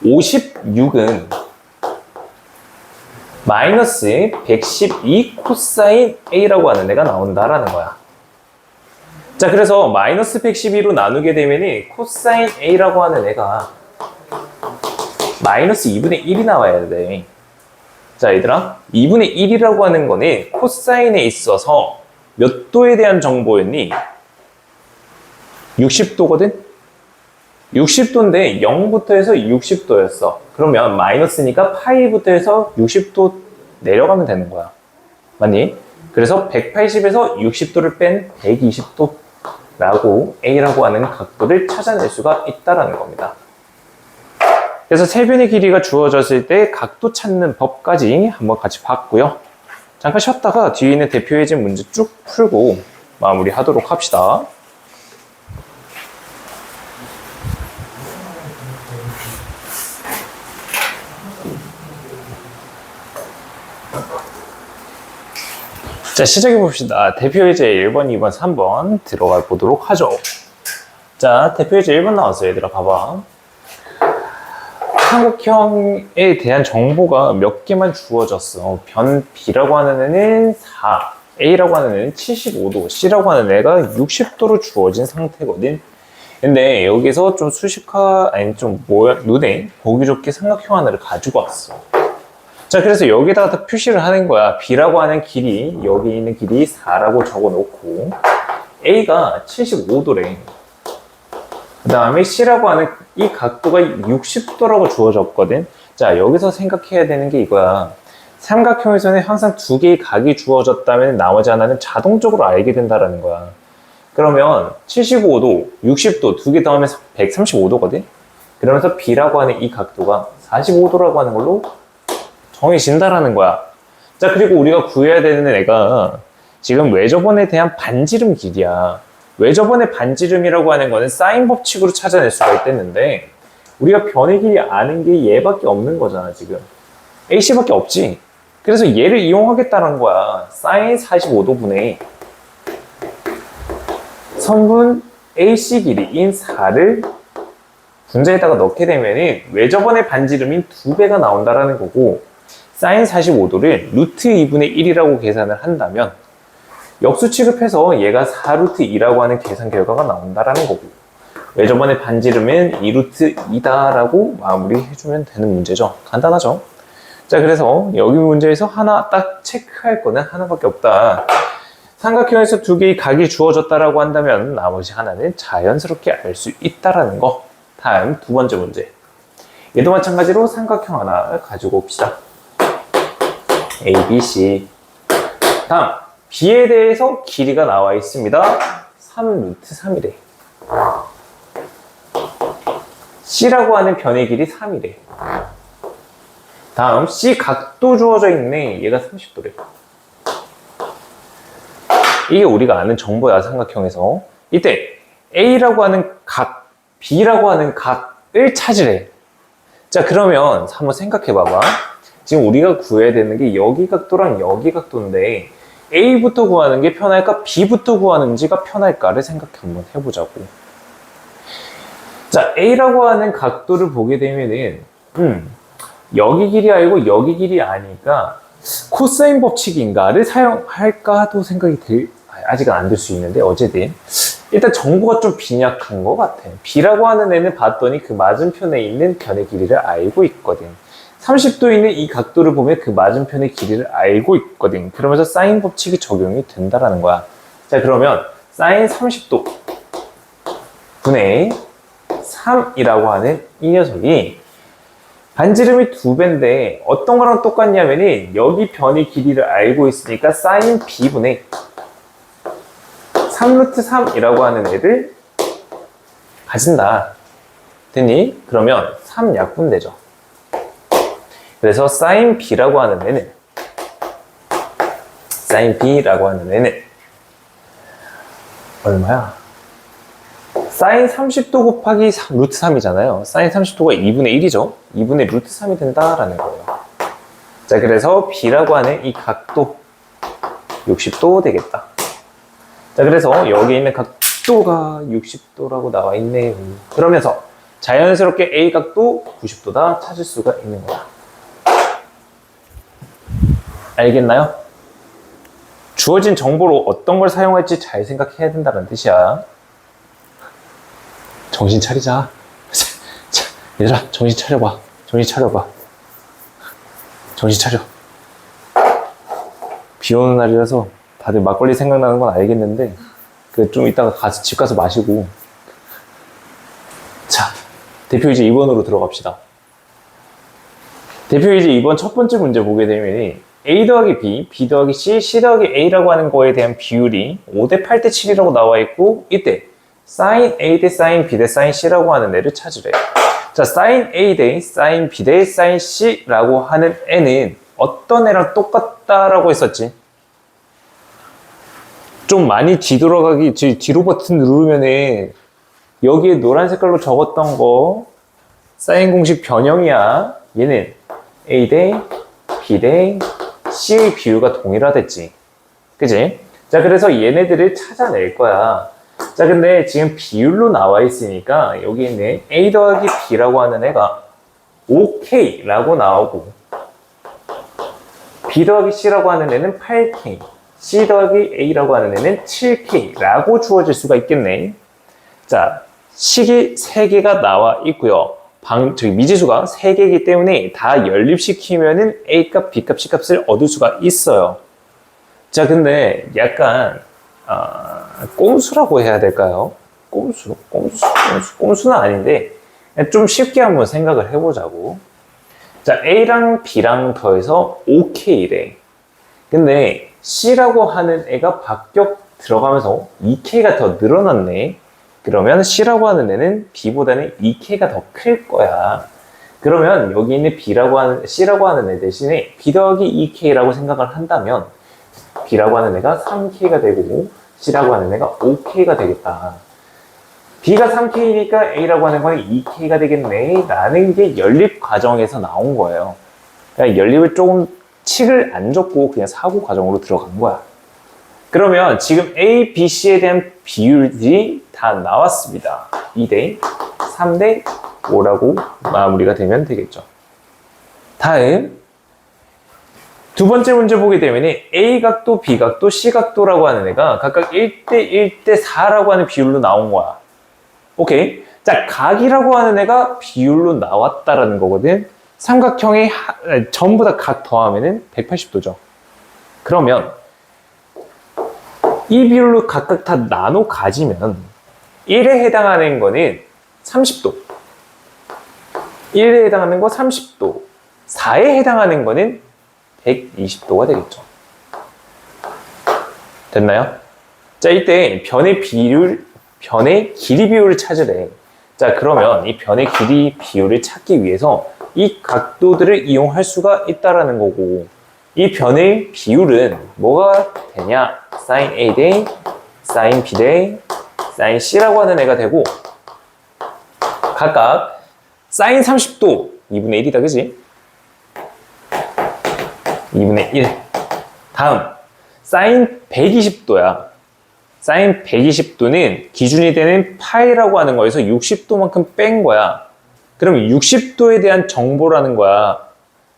56은 마이너스 112 코사인 A라고 하는 애가 나온다라는 거야. 자, 그래서 마이너스 112로 나누게 되면 코사인 A라고 하는 애가 마이너스 2분의 1이 나와야 돼. 자, 얘들아, 2분의 1이라고 하는 거는 코사인에 있어서 몇 도에 대한 정보였니? 60도거든? 60도인데 0부터 해서 60도였어. 그러면 마이너스니까 파이부터 해서 60도 내려가면 되는 거야. 맞니? 그래서 180에서 60도를 뺀 120도라고 A라고 하는 각도를 찾아낼 수가 있다는 겁니다. 그래서 세변의 길이가 주어졌을 때 각도 찾는 법까지 한번 같이 봤고요. 잠깐 쉬었다가 뒤에 있는 대표해진 문제 쭉 풀고 마무리하도록 합시다. 자, 시작해 봅시다. 대표예제 1번, 2번, 3번 들어가 보도록 하죠. 자, 대표예제 1번 나왔어요. 얘들아, 봐봐. 삼각형에 대한 정보가 몇 개만 주어졌어. 변 B라고 하는 애는 4, A라고 하는 애는 75도, C라고 하는 애가 60도로 주어진 상태거든. 근데 여기서 좀 눈에 보기 좋게 삼각형 하나를 가지고 왔어. 자, 그래서 여기다가 다 표시를 하는 거야. B라고 하는 길이, 여기 있는 길이 4라고 적어 놓고, A가 75도래. 그 다음에 C라고 하는 이 각도가 60도라고 주어졌거든. 자, 여기서 생각해야 되는 게 이거야. 삼각형에서는 항상 두 개의 각이 주어졌다면 나머지 하나는 자동적으로 알게 된다는 거야. 그러면 75도, 60도 두 개 더하면 135도거든. 그러면서 B라고 하는 이 각도가 45도라고 하는 걸로 정해진다라는 거야. 자, 그리고 우리가 구해야 되는 애가 지금 외접원에 대한 반지름 길이야. 외접원의 반지름이라고 하는 거는 사인 법칙으로 찾아낼 수가 있댔는데 우리가 변의 길이 아는 게 얘밖에 없는 거잖아, 지금. AC밖에 없지. 그래서 얘를 이용하겠다는 거야. 사인 45도분의 선분 AC 길이인 4를 분자에다가 넣게 되면 외접원의 반지름인 2배가 나온다라는 거고, 사인 45도를 루트 2분의 1이라고 계산을 한다면 역수 취급해서 얘가 4루트 2라고 하는 계산 결과가 나온다라는 거고, 외접원의 반지름은 2루트 2다라고 마무리해주면 되는 문제죠. 간단하죠? 자, 그래서 여기 문제에서 하나 딱 체크할 거는 하나밖에 없다. 삼각형에서 두 개의 각이 주어졌다라고 한다면 나머지 하나는 자연스럽게 알 수 있다라는 거. 다음 두 번째 문제. 얘도 마찬가지로 삼각형 하나 가지고 옵시다. A, B, C. 다음 B에 대해서 길이가 나와 있습니다. 3루트 3이래. C라고 하는 변의 길이 3이래. 다음 C 각도 주어져 있네. 얘가 30도래. 이게 우리가 아는 정보야, 삼각형에서. 이때 A라고 하는 각, B라고 하는 각을 찾으래. 자, 그러면 한번 생각해 봐봐. 지금 우리가 구해야 되는 게 여기 각도랑 여기 각도인데 A부터 구하는 게 편할까? B부터 구하는지가 편할까를 생각해 한번 해보자고. 자, A라고 하는 각도를 보게 되면은 여기 길이 알고 여기 길이 아니까 코사인 법칙인가를 사용할까도 생각이 아직은 안 들 수 있는데, 어쨌든 일단 정보가 좀 빈약한 것 같아. B라고 하는 애는 봤더니 그 맞은편에 있는 변의 길이를 알고 있거든. 30도에 있는 이 각도를 보면 그 맞은편의 길이를 알고 있거든. 그러면서 사인 법칙이 적용이 된다라는 거야. 자, 그러면 사인 30도 분의 3이라고 하는 이 녀석이 반지름이 2배인데 어떤 거랑 똑같냐면은 여기 변의 길이를 알고 있으니까 사인 b분의 3루트 3이라고 하는 애를 가진다. 됐니? 그러면 3약분되죠. 그래서 사인 b라고 하는 애는 얼마야? 사인 30도 곱하기 루트 3이잖아요. 사인 30도가 2분의 1이죠. 2분의 루트 3이 된다라는 거예요. 자, 그래서 b라고 하는 이 각도 60도 되겠다. 자, 그래서 여기 있는 각도가 60도라고 나와 있네요. 그러면서 자연스럽게 A 각도 90도다 찾을 수가 있는 거야. 알겠나요? 주어진 정보로 어떤 걸 사용할지 잘 생각해야 된다는 뜻이야. 정신 차리자. 자, 얘들아, 정신 차려봐. 정신 차려봐. 정신 차려. 비 오는 날이라서 다들 막걸리 생각나는 건 알겠는데, 좀 이따가 집 가서 마시고. 자, 대표이제 2번으로 들어갑시다. 대표이제 2번 첫 번째 문제 보게 되면, A 더하기 B, B 더하기 C, C 더하기 A라고 하는 거에 대한 비율이 5대 8대 7이라고 나와 있고, 이때 sin A 대 sin B 대 sin C라고 하는 애를 찾으래요. 자, sin A 대 sin B 대 sin C라고 하는 애는 어떤 애랑 똑같다라고 했었지? 좀 많이 뒤돌아가기, 뒤로 버튼 누르면은 여기에 노란 색깔로 적었던 거 사인 공식 변형이야. 얘는 A 대 B 대 C의 비율과 동일하댔지. 그지? 자, 그래서 얘네들을 찾아낼 거야. 자, 근데 지금 비율로 나와 있으니까 여기 있는 A 더하기 B라고 하는 애가 5K라고 나오고, B 더하기 C라고 하는 애는 8K, C 더하기 A라고 하는 애는 7K라고 주어질 수가 있겠네. 자, 식이 3개가 나와 있고요. 미지수가 3개이기 때문에 다 연립시키면은 A값, B값, C값을 얻을 수가 있어요. 자, 근데 약간 꼼수라고 해야 될까요? 꼼수는 아닌데 좀 쉽게 한번 생각을 해보자고. 자, A랑 B랑 더해서 5K래. 근데 C라고 하는 애가 바뀌어 들어가면서 2K가 더 늘어났네. 그러면 C라고 하는 애는 B보다는 2K가 더 클 거야. 그러면 여기 있는 C라고 하는 애 대신에 B 더하기 2K라고 생각을 한다면 B라고 하는 애가 3K가 되고 C라고 하는 애가 5K가 되겠다. B가 3K니까 A라고 하는 거는 2K가 되겠네 라는 게 연립 과정에서 나온 거예요. 그러니까 연립을 조금 칙을 안 줬고 그냥 사고 과정으로 들어간 거야. 그러면 지금 A, B, C에 대한 비율이 다 나왔습니다. 2대 3대 5라고 마무리가 되면 되겠죠. 다음 두 번째 문제 보게 되면 A 각도, B 각도, C 각도라고 하는 애가 각각 1대 1대 4라고 하는 비율로 나온 거야. 오케이. 자, 각이라고 하는 애가 비율로 나왔다라는 거거든. 삼각형의 전부 다 각 더하면은 180도죠. 그러면 이 비율로 각각 다 나눠 가지면 1에 해당하는 거는 30도, 1에 해당하는 거 30도, 4에 해당하는 거는 120도가 되겠죠. 됐나요? 자, 이때 변의 길이 비율을 찾으래. 자, 그러면 이 변의 길이 비율을 찾기 위해서 이 각도들을 이용할 수가 있다라는 거고, 이 변의 비율은 뭐가 되냐? sin A 대 sin B 대 sin C라고 하는 애가 되고, 각각 sin 30도 2분의 1이다, 그지? 2분의 1. 다음 sin 120도야. sin 120도는 기준이 되는 파이라고 하는 거에서 60도만큼 뺀 거야. 그럼 60도에 대한 정보라는 거야.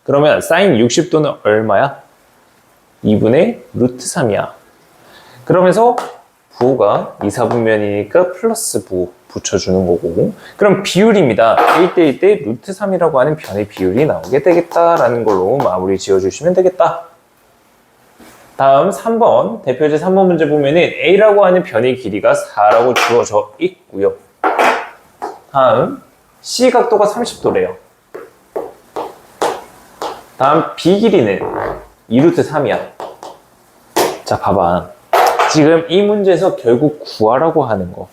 그러면 sin 60도는 얼마야? 2분의 루트 3이야. 그러면서 부호가 2, 4분면이니까 플러스 부호 붙여주는 거고, 그럼 비율입니다. 1대 1대 루트 3이라고 하는 변의 비율이 나오게 되겠다라는 걸로 마무리 지어주시면 되겠다. 다음 3번, 대표제 3번 문제 보면은 A라고 하는 변의 길이가 4라고 주어져 있고요. 다음 C 각도가 30도래요. 다음 B 길이는 2루트 3이야. 자, 봐봐. 지금 이 문제에서 결국 구하라고 하는 거.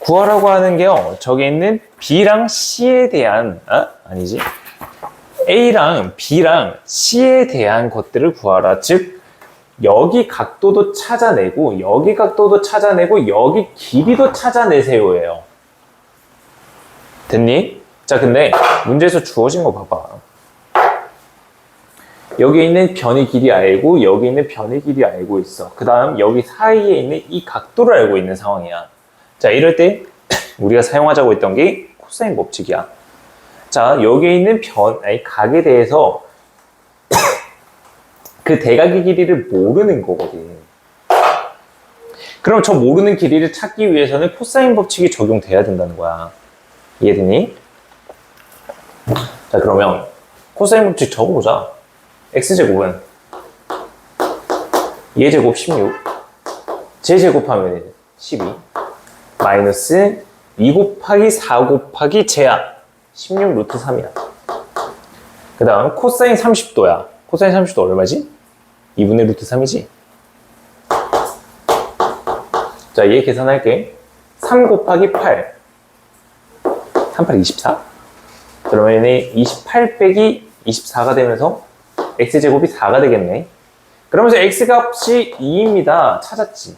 구하라고 하는 게요. 저기 있는 B랑 C에 대한, 아니지. A랑 B랑 C에 대한 것들을 구하라. 즉, 여기 각도도 찾아내고, 여기 각도도 찾아내고, 여기 길이도 찾아내세요예요. 됐니? 자, 근데 문제에서 주어진 거 봐봐. 여기 있는 변의 길이 알고, 여기 있는 변의 길이 알고 있어. 그 다음 여기 사이에 있는 이 각도를 알고 있는 상황이야. 자, 이럴 때 우리가 사용하자고 했던 게 코사인 법칙이야. 자, 여기 있는 각에 대해서 그 대각의 길이를 모르는 거거든. 그럼 저 모르는 길이를 찾기 위해서는 코사인 법칙이 적용돼야 된다는 거야. 이해되니? 자, 그러면 코사인 법칙 적어보자. x제곱은 2제곱 16, 제제곱하면 12, 마이너스 2 곱하기 4 곱하기 제야 16 루트 3이야. 그 다음 코사인 30도야. 코사인 30도 얼마지? 2분의 루트 3이지? 자, 얘 계산할게. 3 곱하기 8. 3, 8, 24. 그러면 28 빼기 24가 되면서 x제곱이 4가 되겠네. 그러면서 x값이 2입니다. 찾았지.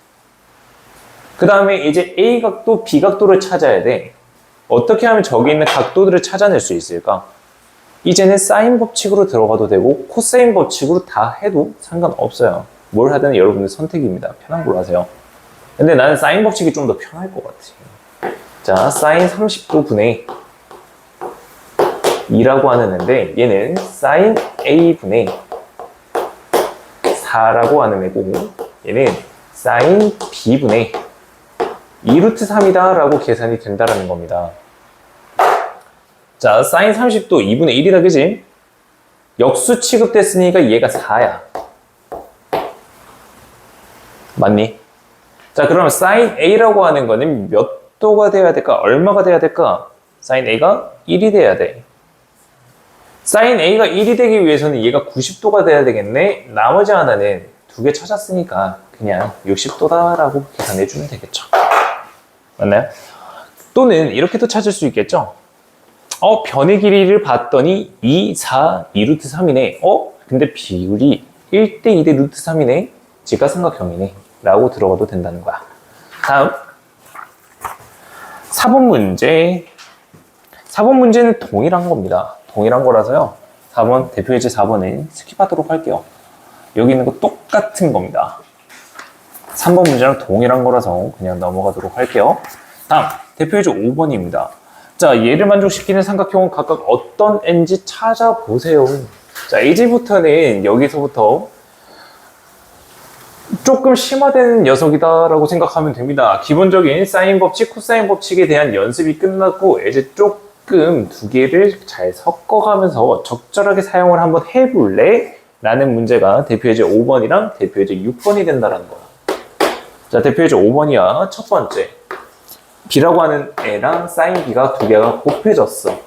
그 다음에 이제 a각도, b각도를 찾아야 돼. 어떻게 하면 저기 있는 각도들을 찾아낼 수 있을까? 이제는 사인 법칙으로 들어가도 되고 코사인 법칙으로 다 해도 상관없어요. 뭘 하든 여러분의 선택입니다. 편한 걸로 하세요. 근데 나는 사인 법칙이 좀 더 편할 것 같아. 자, 사인 30도 분의 2라고 하는 애인데 얘는 사인 a 분의 4라고 하는 애고 얘는 사인 b 분의 2루트 3이다 라고 계산이 된다라는 겁니다. 자, 사인 30도 2분의 1이다, 그지? 역수 취급됐으니까 얘가 4야. 맞니? 자, 그러면 사인 a라고 하는 거는 몇 도가 돼야 될까? 얼마가 돼야 될까? 사인 a가 1이 돼야 돼. 사인 a가 1이 되기 위해서는 얘가 90도가 돼야 되겠네. 나머지 하나는 두 개 찾았으니까 그냥 60도다라고 계산해주면 되겠죠. 맞나요? 또는 이렇게도 찾을 수 있겠죠. 변의 길이를 봤더니 2, 4, 2루트 3이네. 근데 비율이 1대 2대 루트 3이네. 직각삼각형이네. 라고 들어가도 된다는 거야. 다음 4번 문제. 4번 문제는 동일한 겁니다. 동일한 거라서요. 4번, 대표 예제 4번은 스킵하도록 할게요. 여기 있는 거 똑같은 겁니다. 3번 문제랑 동일한 거라서 그냥 넘어가도록 할게요. 다음, 대표 예제 5번입니다. 자, 얘를 만족시키는 삼각형은 각각 어떤 n지 찾아보세요. 자, 이제부터는 여기서부터 조금 심화된 녀석이다라고 생각하면 됩니다. 기본적인 사인 법칙, 코사인 법칙에 대한 연습이 끝났고 이제 조금 두 개를 잘 섞어가면서 적절하게 사용을 한번 해볼래? 라는 문제가 대표 예제 5번이랑 대표 예제 6번이 된다는 거야. 자, 대표 예제 5번이야. 첫 번째. b라고 하는 애랑 사인 b가 두 개가 곱해졌어.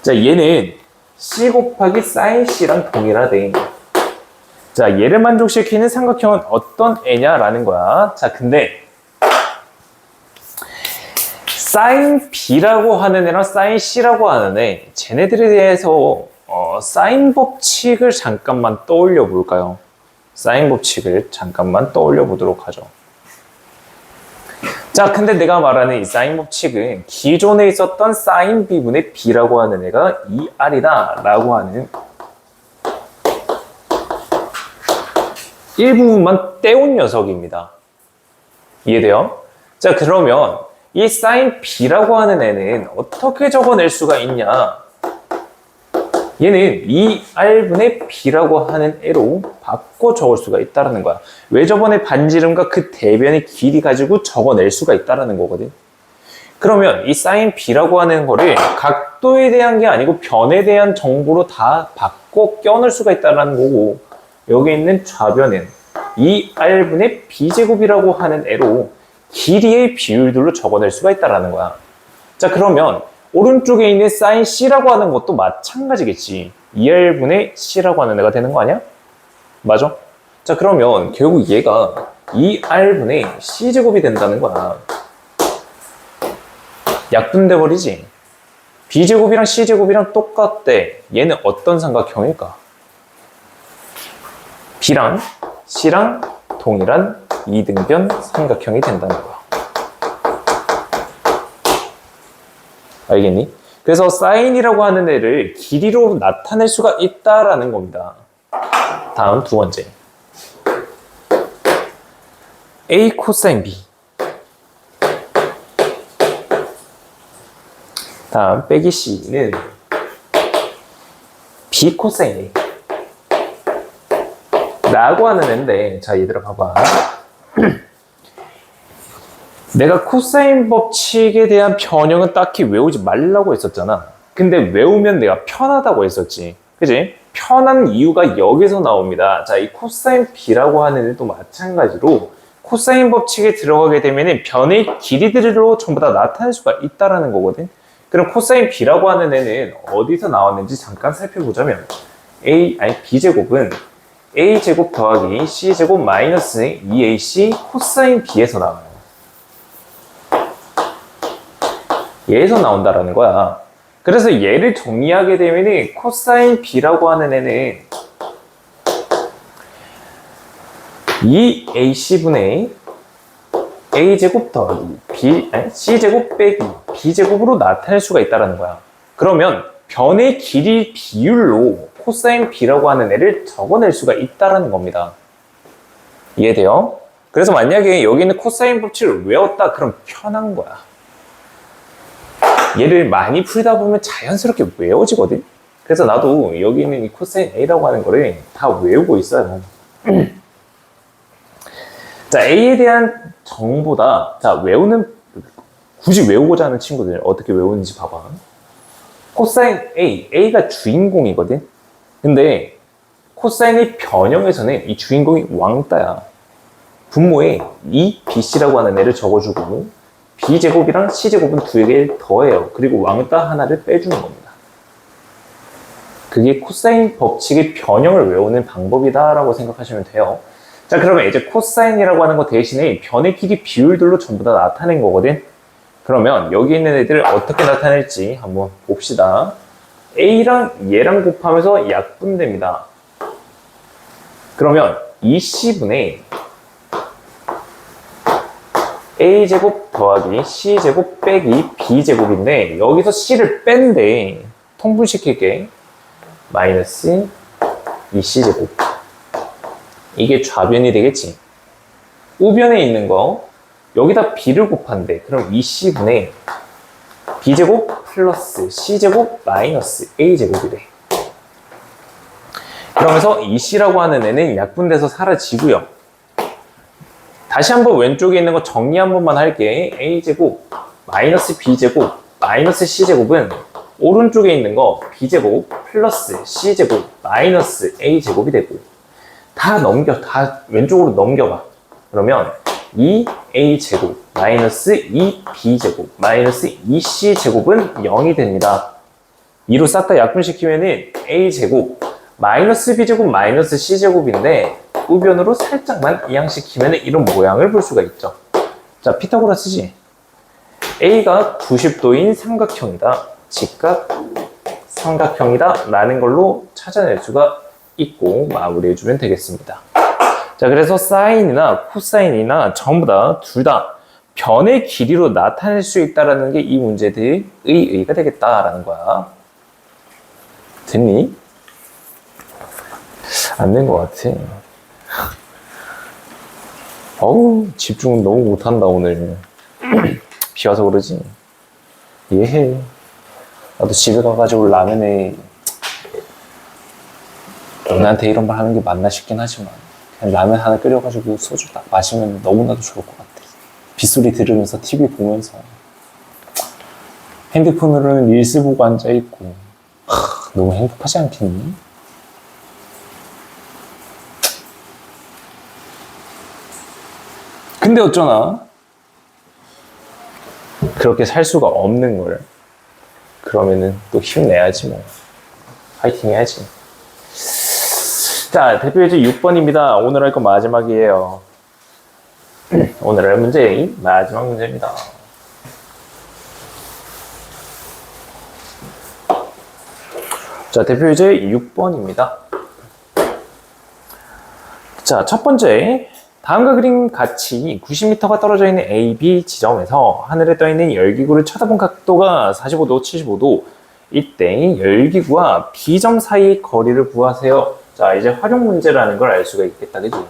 자, 얘는 c 곱하기 사인 c랑 동일하대. 자, 얘를 만족시키는 삼각형은 어떤 애냐라는 거야. 자, 근데 사인 b라고 하는 애랑 사인 c라고 하는 애, 쟤네들에 대해서 사인 법칙을 잠깐만 떠올려 볼까요? 사인 법칙을 잠깐만 떠올려 보도록 하죠. 자, 근데 내가 말하는 이 사인 법칙은 기존에 있었던 사인 b분의 b라고 하는 애가 2r이다 라고 하는 일부분만 떼온 녀석입니다. 이해돼요? 자, 그러면 이 사인 b라고 하는 애는 어떻게 적어낼 수가 있냐? 얘는 2r분의 b라고 하는 애로 바꿔 적을 수가 있다는 거야. 왜 저번에 반지름과 그 대변의 길이 가지고 적어낼 수가 있다는 거거든. 그러면 이 사인 b라고 하는 거를 각도에 대한 게 아니고 변에 대한 정보로 다 바꿔 껴넣을 수가 있다는 거고, 여기 있는 좌변은 2r분의 b제곱이라고 하는 애로 길이의 비율들로 적어낼 수가 있다는 거야. 자, 그러면 오른쪽에 있는 사인 c라고 하는 것도 마찬가지겠지. 2R분의 C라고 하는 애가 되는 거 아니야? 맞아? 자, 그러면 결국 얘가 2R분의 C제곱이 된다는 거야. 약분돼 버리지? B제곱이랑 C제곱이랑 똑같대. 얘는 어떤 삼각형일까? B랑 C랑 동일한 이등변 삼각형이 된다는 거야. 알겠니? 그래서 사인이라고 하는 애를 길이로 나타낼 수가 있다라는 겁니다. 다음 두 번째. A 코사인 B. 다음 빼기 C는 B 코사인 A. 라고 하는 애인데, 자, 얘들아 봐봐. 내가 코사인 법칙에 대한 변형은 딱히 외우지 말라고 했었잖아. 근데 외우면 내가 편하다고 했었지. 그지? 편한 이유가 여기서 나옵니다. 자, 이 코사인 B라고 하는 애도 마찬가지로 코사인 법칙에 들어가게 되면 변의 길이들로 전부 다 나타낼 수가 있다는 거거든. 그럼 코사인 B라고 하는 애는 어디서 나왔는지 잠깐 살펴보자면 B제곱은 A제곱 더하기 C제곱 마이너스 2AC 코사인 B에서 나와요. 얘에서 나온다라는 거야. 그래서 얘를 정리하게 되면 코사인 B라고 하는 애는 2AC분의 A제곱 더하기 C제곱 빼기 B제곱으로 나타낼 수가 있다는 거야. 그러면 변의 길이 비율로 코사인 B라고 하는 애를 적어낼 수가 있다는 겁니다. 이해돼요? 그래서 만약에 여기 있는 코사인 법칙을 외웠다 그럼 편한 거야. 얘를 많이 풀다 보면 자연스럽게 외워지거든. 그래서 나도 여기 있는 이 코사인 A라고 하는 거를 다 외우고 있어요. 자, A에 대한 정보다, 자, 굳이 외우고자 하는 친구들 어떻게 외우는지 봐봐. 코사인 A가 주인공이거든. 근데 코사인의 변형에서는 이 주인공이 왕따야. 분모에 이 BC라고 하는 애를 적어주고 B제곱이랑 C제곱은 두 개를 더해요. 그리고 왕따 하나를 빼주는 겁니다. 그게 코사인 법칙의 변형을 외우는 방법이다라고 생각하시면 돼요. 자, 그러면 이제 코사인이라고 하는 거 대신에 변의 길이 비율들로 전부 다 나타낸 거거든. 그러면 여기 있는 애들을 어떻게 나타낼지 한번 봅시다. A랑 얘랑 곱하면서 약분됩니다. 그러면 2C분의 A제곱 더하기 C제곱 빼기 B제곱인데 여기서 C를 뺀데 통분시킬게. 마이너스 2C제곱. 이게 좌변이 되겠지. 우변에 있는 거 여기다 B를 곱한대. 그럼 2C분의 B제곱 플러스 C제곱 마이너스 A제곱이래. 그러면서 2C라고 하는 애는 약분돼서 사라지고요. 다시 한번 왼쪽에 있는 거 정리 한 번만 할게. A제곱 마이너스 B제곱 마이너스 C제곱은 오른쪽에 있는 거 B제곱 플러스 C제곱 마이너스 A제곱이 되고 다 왼쪽으로 넘겨봐. 그러면 2A제곱 마이너스 2B제곱 마이너스 2C제곱은 0이 됩니다. 2로 싹 다 약분시키면은 A제곱 마이너스 B제곱 마이너스 C제곱인데 우변으로 살짝만 이항시키면 이런 모양을 볼 수가 있죠. 자, 피타고라스지. A가 90도인 삼각형이다. 직각 삼각형이다 라는 걸로 찾아낼 수가 있고 마무리해주면 되겠습니다. 자, 그래서 사인이나 코사인이나 전부 다 둘 다 변의 길이로 나타낼 수 있다는 게 이 문제들의 의의가 되겠다라는 거야. 됐니? 안 된 것 같아. 어우, 집중 너무 못한다 오늘. 비 와서 그러지. 이해해. 나도 집에 가가지고 라면에 너네한테 이런 말 하는 게 맞나 싶긴 하지만 그냥 라면 하나 끓여가지고 소주 딱 마시면 너무나도 좋을 것 같아. 빗소리 들으면서 TV 보면서 핸드폰으로는 릴스 보고 앉아있고 너무 행복하지 않겠니? 근데 어쩌나 그렇게 살 수가 없는 걸 그러면은 또 힘내야지 뭐. 파이팅 해야지. 자, 대표 예제 6번입니다. 오늘 할 거 마지막이에요. 오늘 할 문제 마지막 문제입니다. 자, 대표 예제 6번입니다. 자, 첫 번째. 다음과 그림 같이 90m가 떨어져 있는 A, B 지점에서 하늘에 떠 있는 열기구를 쳐다본 각도가 45도, 75도. 이때 열기구와 B점 사이의 거리를 구하세요. 자, 이제 활용 문제라는 걸 알 수가 있겠다, 그죠?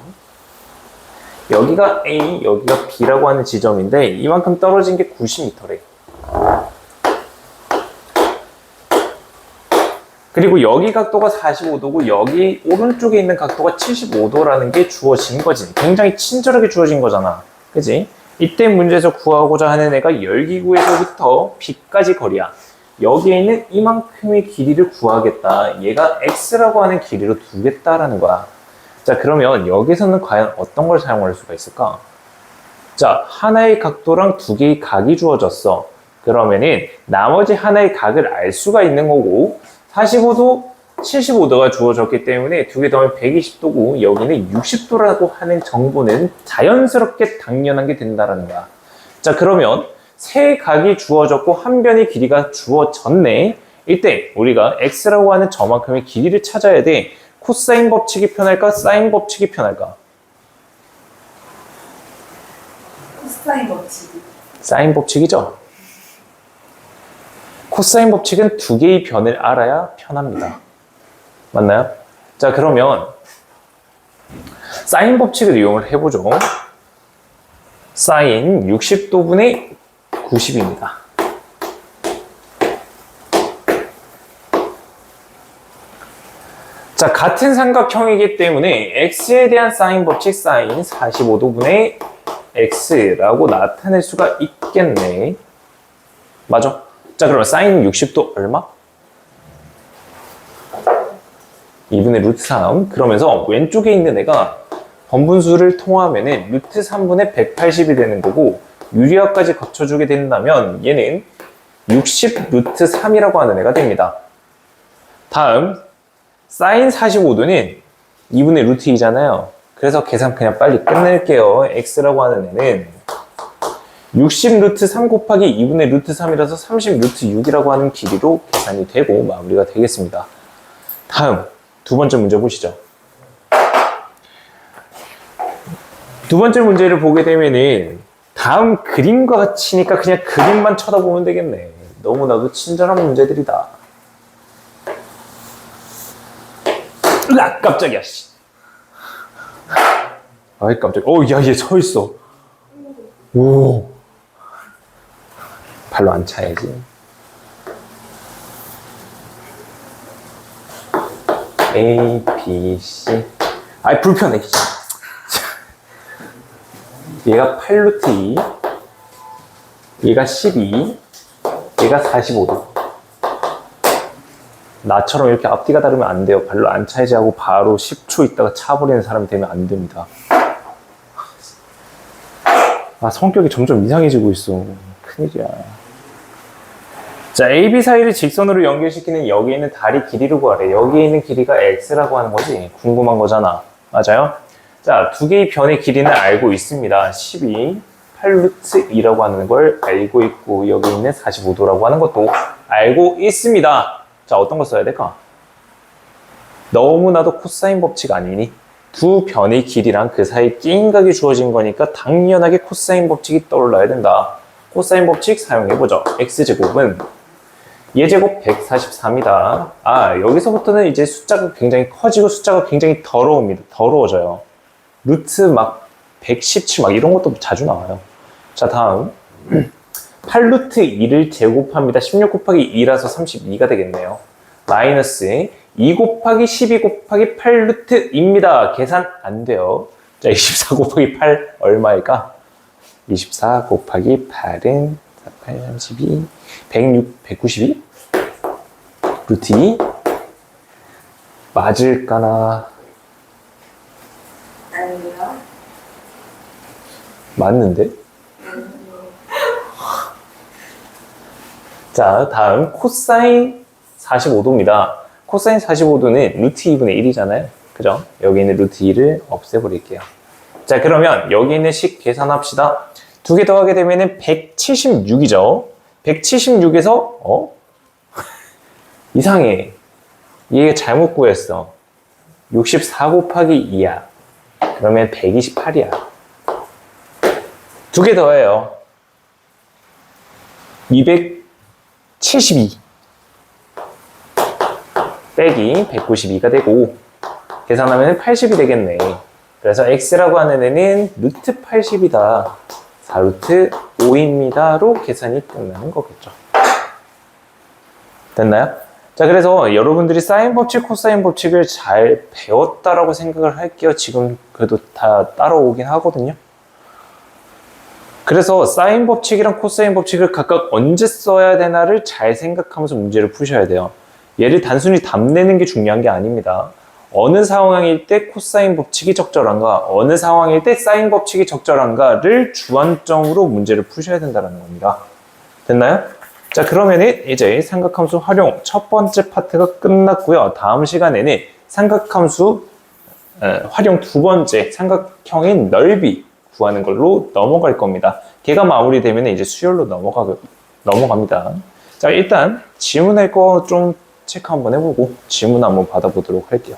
여기가 A, 여기가 B라고 하는 지점인데 이만큼 떨어진 게 90m래. 그리고 여기 각도가 45도고 여기 오른쪽에 있는 각도가 75도라는 게 주어진 거지. 굉장히 친절하게 주어진 거잖아. 그지? 이때 문제에서 구하고자 하는 애가 열기구에서부터 B까지 거리야. 여기에 있는 이만큼의 길이를 구하겠다. 얘가 X라고 하는 길이로 두겠다라는 거야. 자, 그러면 여기서는 과연 어떤 걸 사용할 수가 있을까? 자, 하나의 각도랑 두 개의 각이 주어졌어. 그러면은 나머지 하나의 각을 알 수가 있는 거고 45도, 75도가 주어졌기 때문에 두 개 더하면 120도고 여기는 60도라고 하는 정보는 자연스럽게 당연한 게 된다는 거야. 자, 그러면 세 각이 주어졌고 한 변의 길이가 주어졌네. 이때 우리가 X라고 하는 저만큼의 길이를 찾아야 돼. 코사인 법칙이 편할까? 사인 법칙이 편할까? 코사인 법칙이. 사인 법칙이죠? 코사인 법칙은 두 개의 변을 알아야 편합니다. 맞나요? 자, 그러면 사인 법칙을 이용을 해보죠. 사인 60도분의 90입니다. 자, 같은 삼각형이기 때문에 x에 대한 사인 법칙 사인 45도분의 x라고 나타낼 수가 있겠네. 맞아? 자, 그러면 사인 60도 얼마? 2분의 루트 3. 그러면서 왼쪽에 있는 애가 번분수를 통하면은 루트 3분의 180이 되는 거고 유리화까지 거쳐주게 된다면 얘는 60 루트 3이라고 하는 애가 됩니다. 다음 사인 45도는 2분의 루트 2잖아요. 그래서 계산 그냥 빨리 끝낼게요. x라고 하는 애는 60 루트 3 곱하기 2분의 루트 3이라서 30 루트 6이라고 하는 길이로 계산이 되고 마무리가 되겠습니다. 다음 두 번째 문제 보시죠. 두 번째 문제를 보게 되면은 다음 그림과 같이니까 그냥 그림만 쳐다보면 되겠네. 너무나도 친절한 문제들이다. 으악, 깜짝이야, 씨. 아이, 깜짝이야. 야, 얘 서 있어. 오. 발로 안 차야지. A, B, C. 아이, 불편해. 얘가 8루트 2. 얘가 12. 얘가 45도. 나처럼 이렇게 앞뒤가 다르면 안 돼요. 발로 안 차야지 하고 바로 10초 있다가 차버리는 사람이 되면 안 됩니다. 아, 성격이 점점 이상해지고 있어. 큰일이야. 자, A, B 사이를 직선으로 연결시키는 여기에 있는 다리 길이를 구하래. 여기에 있는 길이가 X라고 하는 거지. 궁금한 거잖아. 맞아요? 자, 두 개의 변의 길이는 알고 있습니다. 12, 8루트 2라고 하는 걸 알고 있고 여기 있는 45도라고 하는 것도 알고 있습니다. 자, 어떤 거 써야 될까? 너무나도 코사인 법칙 아니니? 두 변의 길이랑 그 사이 끼인각이 주어진 거니까 당연하게 코사인 법칙이 떠올라야 된다. 코사인 법칙 사용해보죠. x제곱은 예제곱 143이다. 아, 여기서부터는 이제 숫자가 굉장히 커지고 숫자가 굉장히 더러워져요. 루트 막 117 막 이런 것도 자주 나와요. 자, 다음 8루트 2를 제곱합니다. 16 곱하기 2라서 32가 되겠네요. 마이너스 2 곱하기 12 곱하기 8루트입니다. 계산 안 돼요. 자, 24 곱하기 8 얼마일까? 24 곱하기 8은 48, 32, 106, 192? 루트 2? 맞을까나? 아니요. 맞는데? 자, 다음 코사인 45도입니다. 코사인 45도는 루트 2분의 1이잖아요. 그죠? 여기 있는 루트 2를 없애버릴게요. 자, 그러면 여기 있는 식 계산합시다. 두 개 더하게 되면은 176이죠. 176에서 이상해. 얘가 잘못 구했어. 64 곱하기 2야. 그러면 128이야. 두 개 더해요. 272 빼기 192가 되고 계산하면 80이 되겠네. 그래서 x라고 하는 애는 루트 80이다. 4루트 5입니다로 계산이 끝나는 거겠죠. 됐나요? 자, 그래서 여러분들이 사인 법칙, 코사인 법칙을 잘 배웠다라고 생각을 할게요. 지금 그래도 다 따라오긴 하거든요. 그래서 사인 법칙이랑 코사인 법칙을 각각 언제 써야 되나를 잘 생각하면서 문제를 푸셔야 돼요. 얘를 단순히 답내는 게 중요한 게 아닙니다. 어느 상황일 때 코사인 법칙이 적절한가, 어느 상황일 때 사인 법칙이 적절한가를 주안점으로 문제를 푸셔야 된다는 겁니다. 됐나요? 자, 그러면은 이제 삼각함수 활용 첫 번째 파트가 끝났고요. 다음 시간에는 삼각함수 활용 두 번째 삼각형의 넓이 구하는 걸로 넘어갈 겁니다. 걔가 마무리되면 이제 수열로 넘어갑니다. 자, 일단 지문할 거 좀 체크 한번 해보고 지문 한번 받아보도록 할게요.